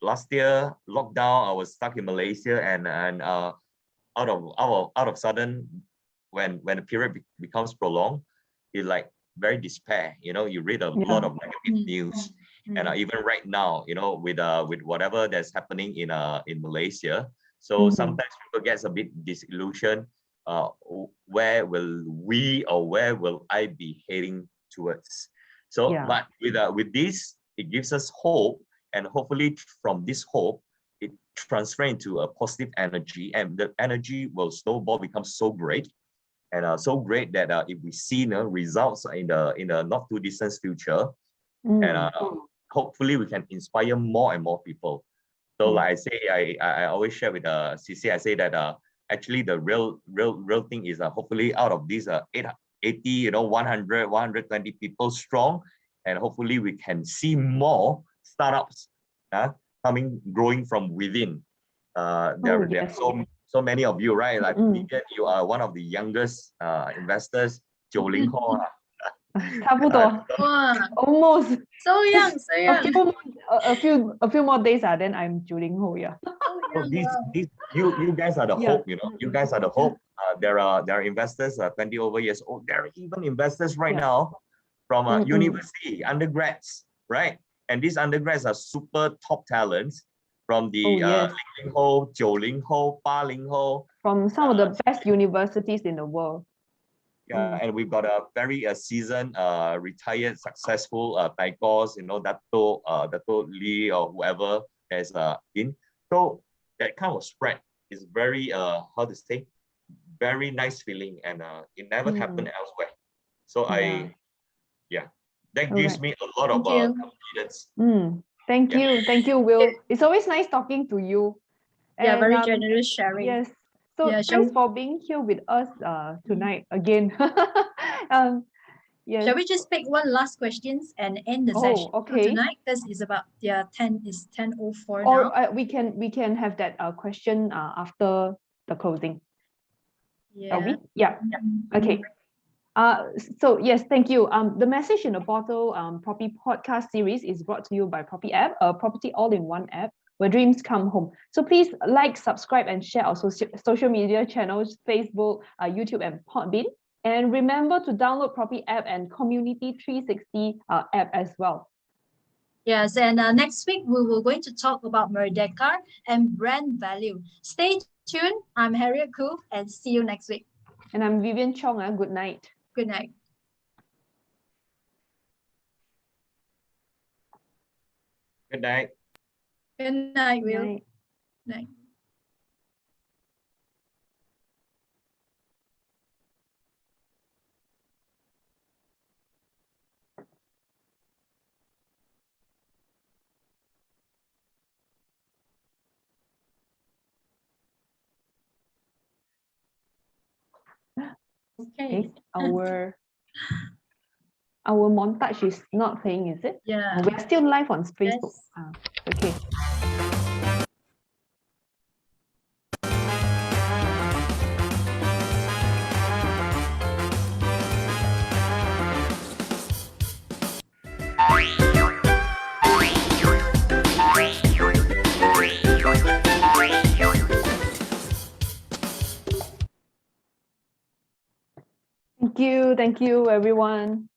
last year lockdown, I was stuck in Malaysia, and out of sudden, when the period becomes prolonged, it like very despair. You read a lot of negative news, and even right now, with whatever that's happening in Malaysia, so sometimes people get a bit disillusioned. Where will we, or where will I be heading towards? So, but with this, it gives us hope, and hopefully from this hope, it transfers into a positive energy, and the energy will snowball, become so great, and so great that if we see results in the not too distant future, and hopefully we can inspire more and more people. So, like I say, I always share with CC. I say that actually the real thing is hopefully out of these 80, 100, 120 people strong, and hopefully we can see more startups growing from within. There are so many of you, right? Like you are one of the youngest investors, 90后 差不多 almost so young. a few more days, then I'm 90后, yeah. So you guys are the hope, you guys are the hope. There are investors 20 over years old. There are even investors right now from university undergrads, right? And these undergrads are super top talents from the 00后、90后、80后, from some of the best universities in the world. Yeah, and we've got a very seasoned, retired, successful Taikos, Dato Lee or whoever, as in. So that kind of spread is very how to say, very nice feeling, and it never happened elsewhere. So that gives me a lot of confidence. Thank you, Will. It's always nice talking to you. Yeah, And, very generous sharing. Yes. So Yeah, thanks for being here with us tonight again. Yes. Shall we just pick one last questions and end the session for tonight? Because it's about 10:04 now. Or we can have that question after the closing. Yeah. Are we? Yeah. Okay. So yes, thank you. The Message in a Bottle Proppy podcast series is brought to you by ProppyApp, a property all-in-one app where dreams come home. So please like, subscribe, and share our social media channels, Facebook, YouTube, and Podbean. And remember to download ProppyApp and Community 360 app as well. Yes, and next week we will going to talk about Merdeka and brand value. Stay tuned. I'm Harriet Koo, and see you next week. And I'm Vivian Chong. Good night. Good night. Good night. Good night, Will. Night. Night. Okay. Our montage is not playing, is it? Yeah. We're still live on Facebook. Yes. Okay. Thank you, everyone.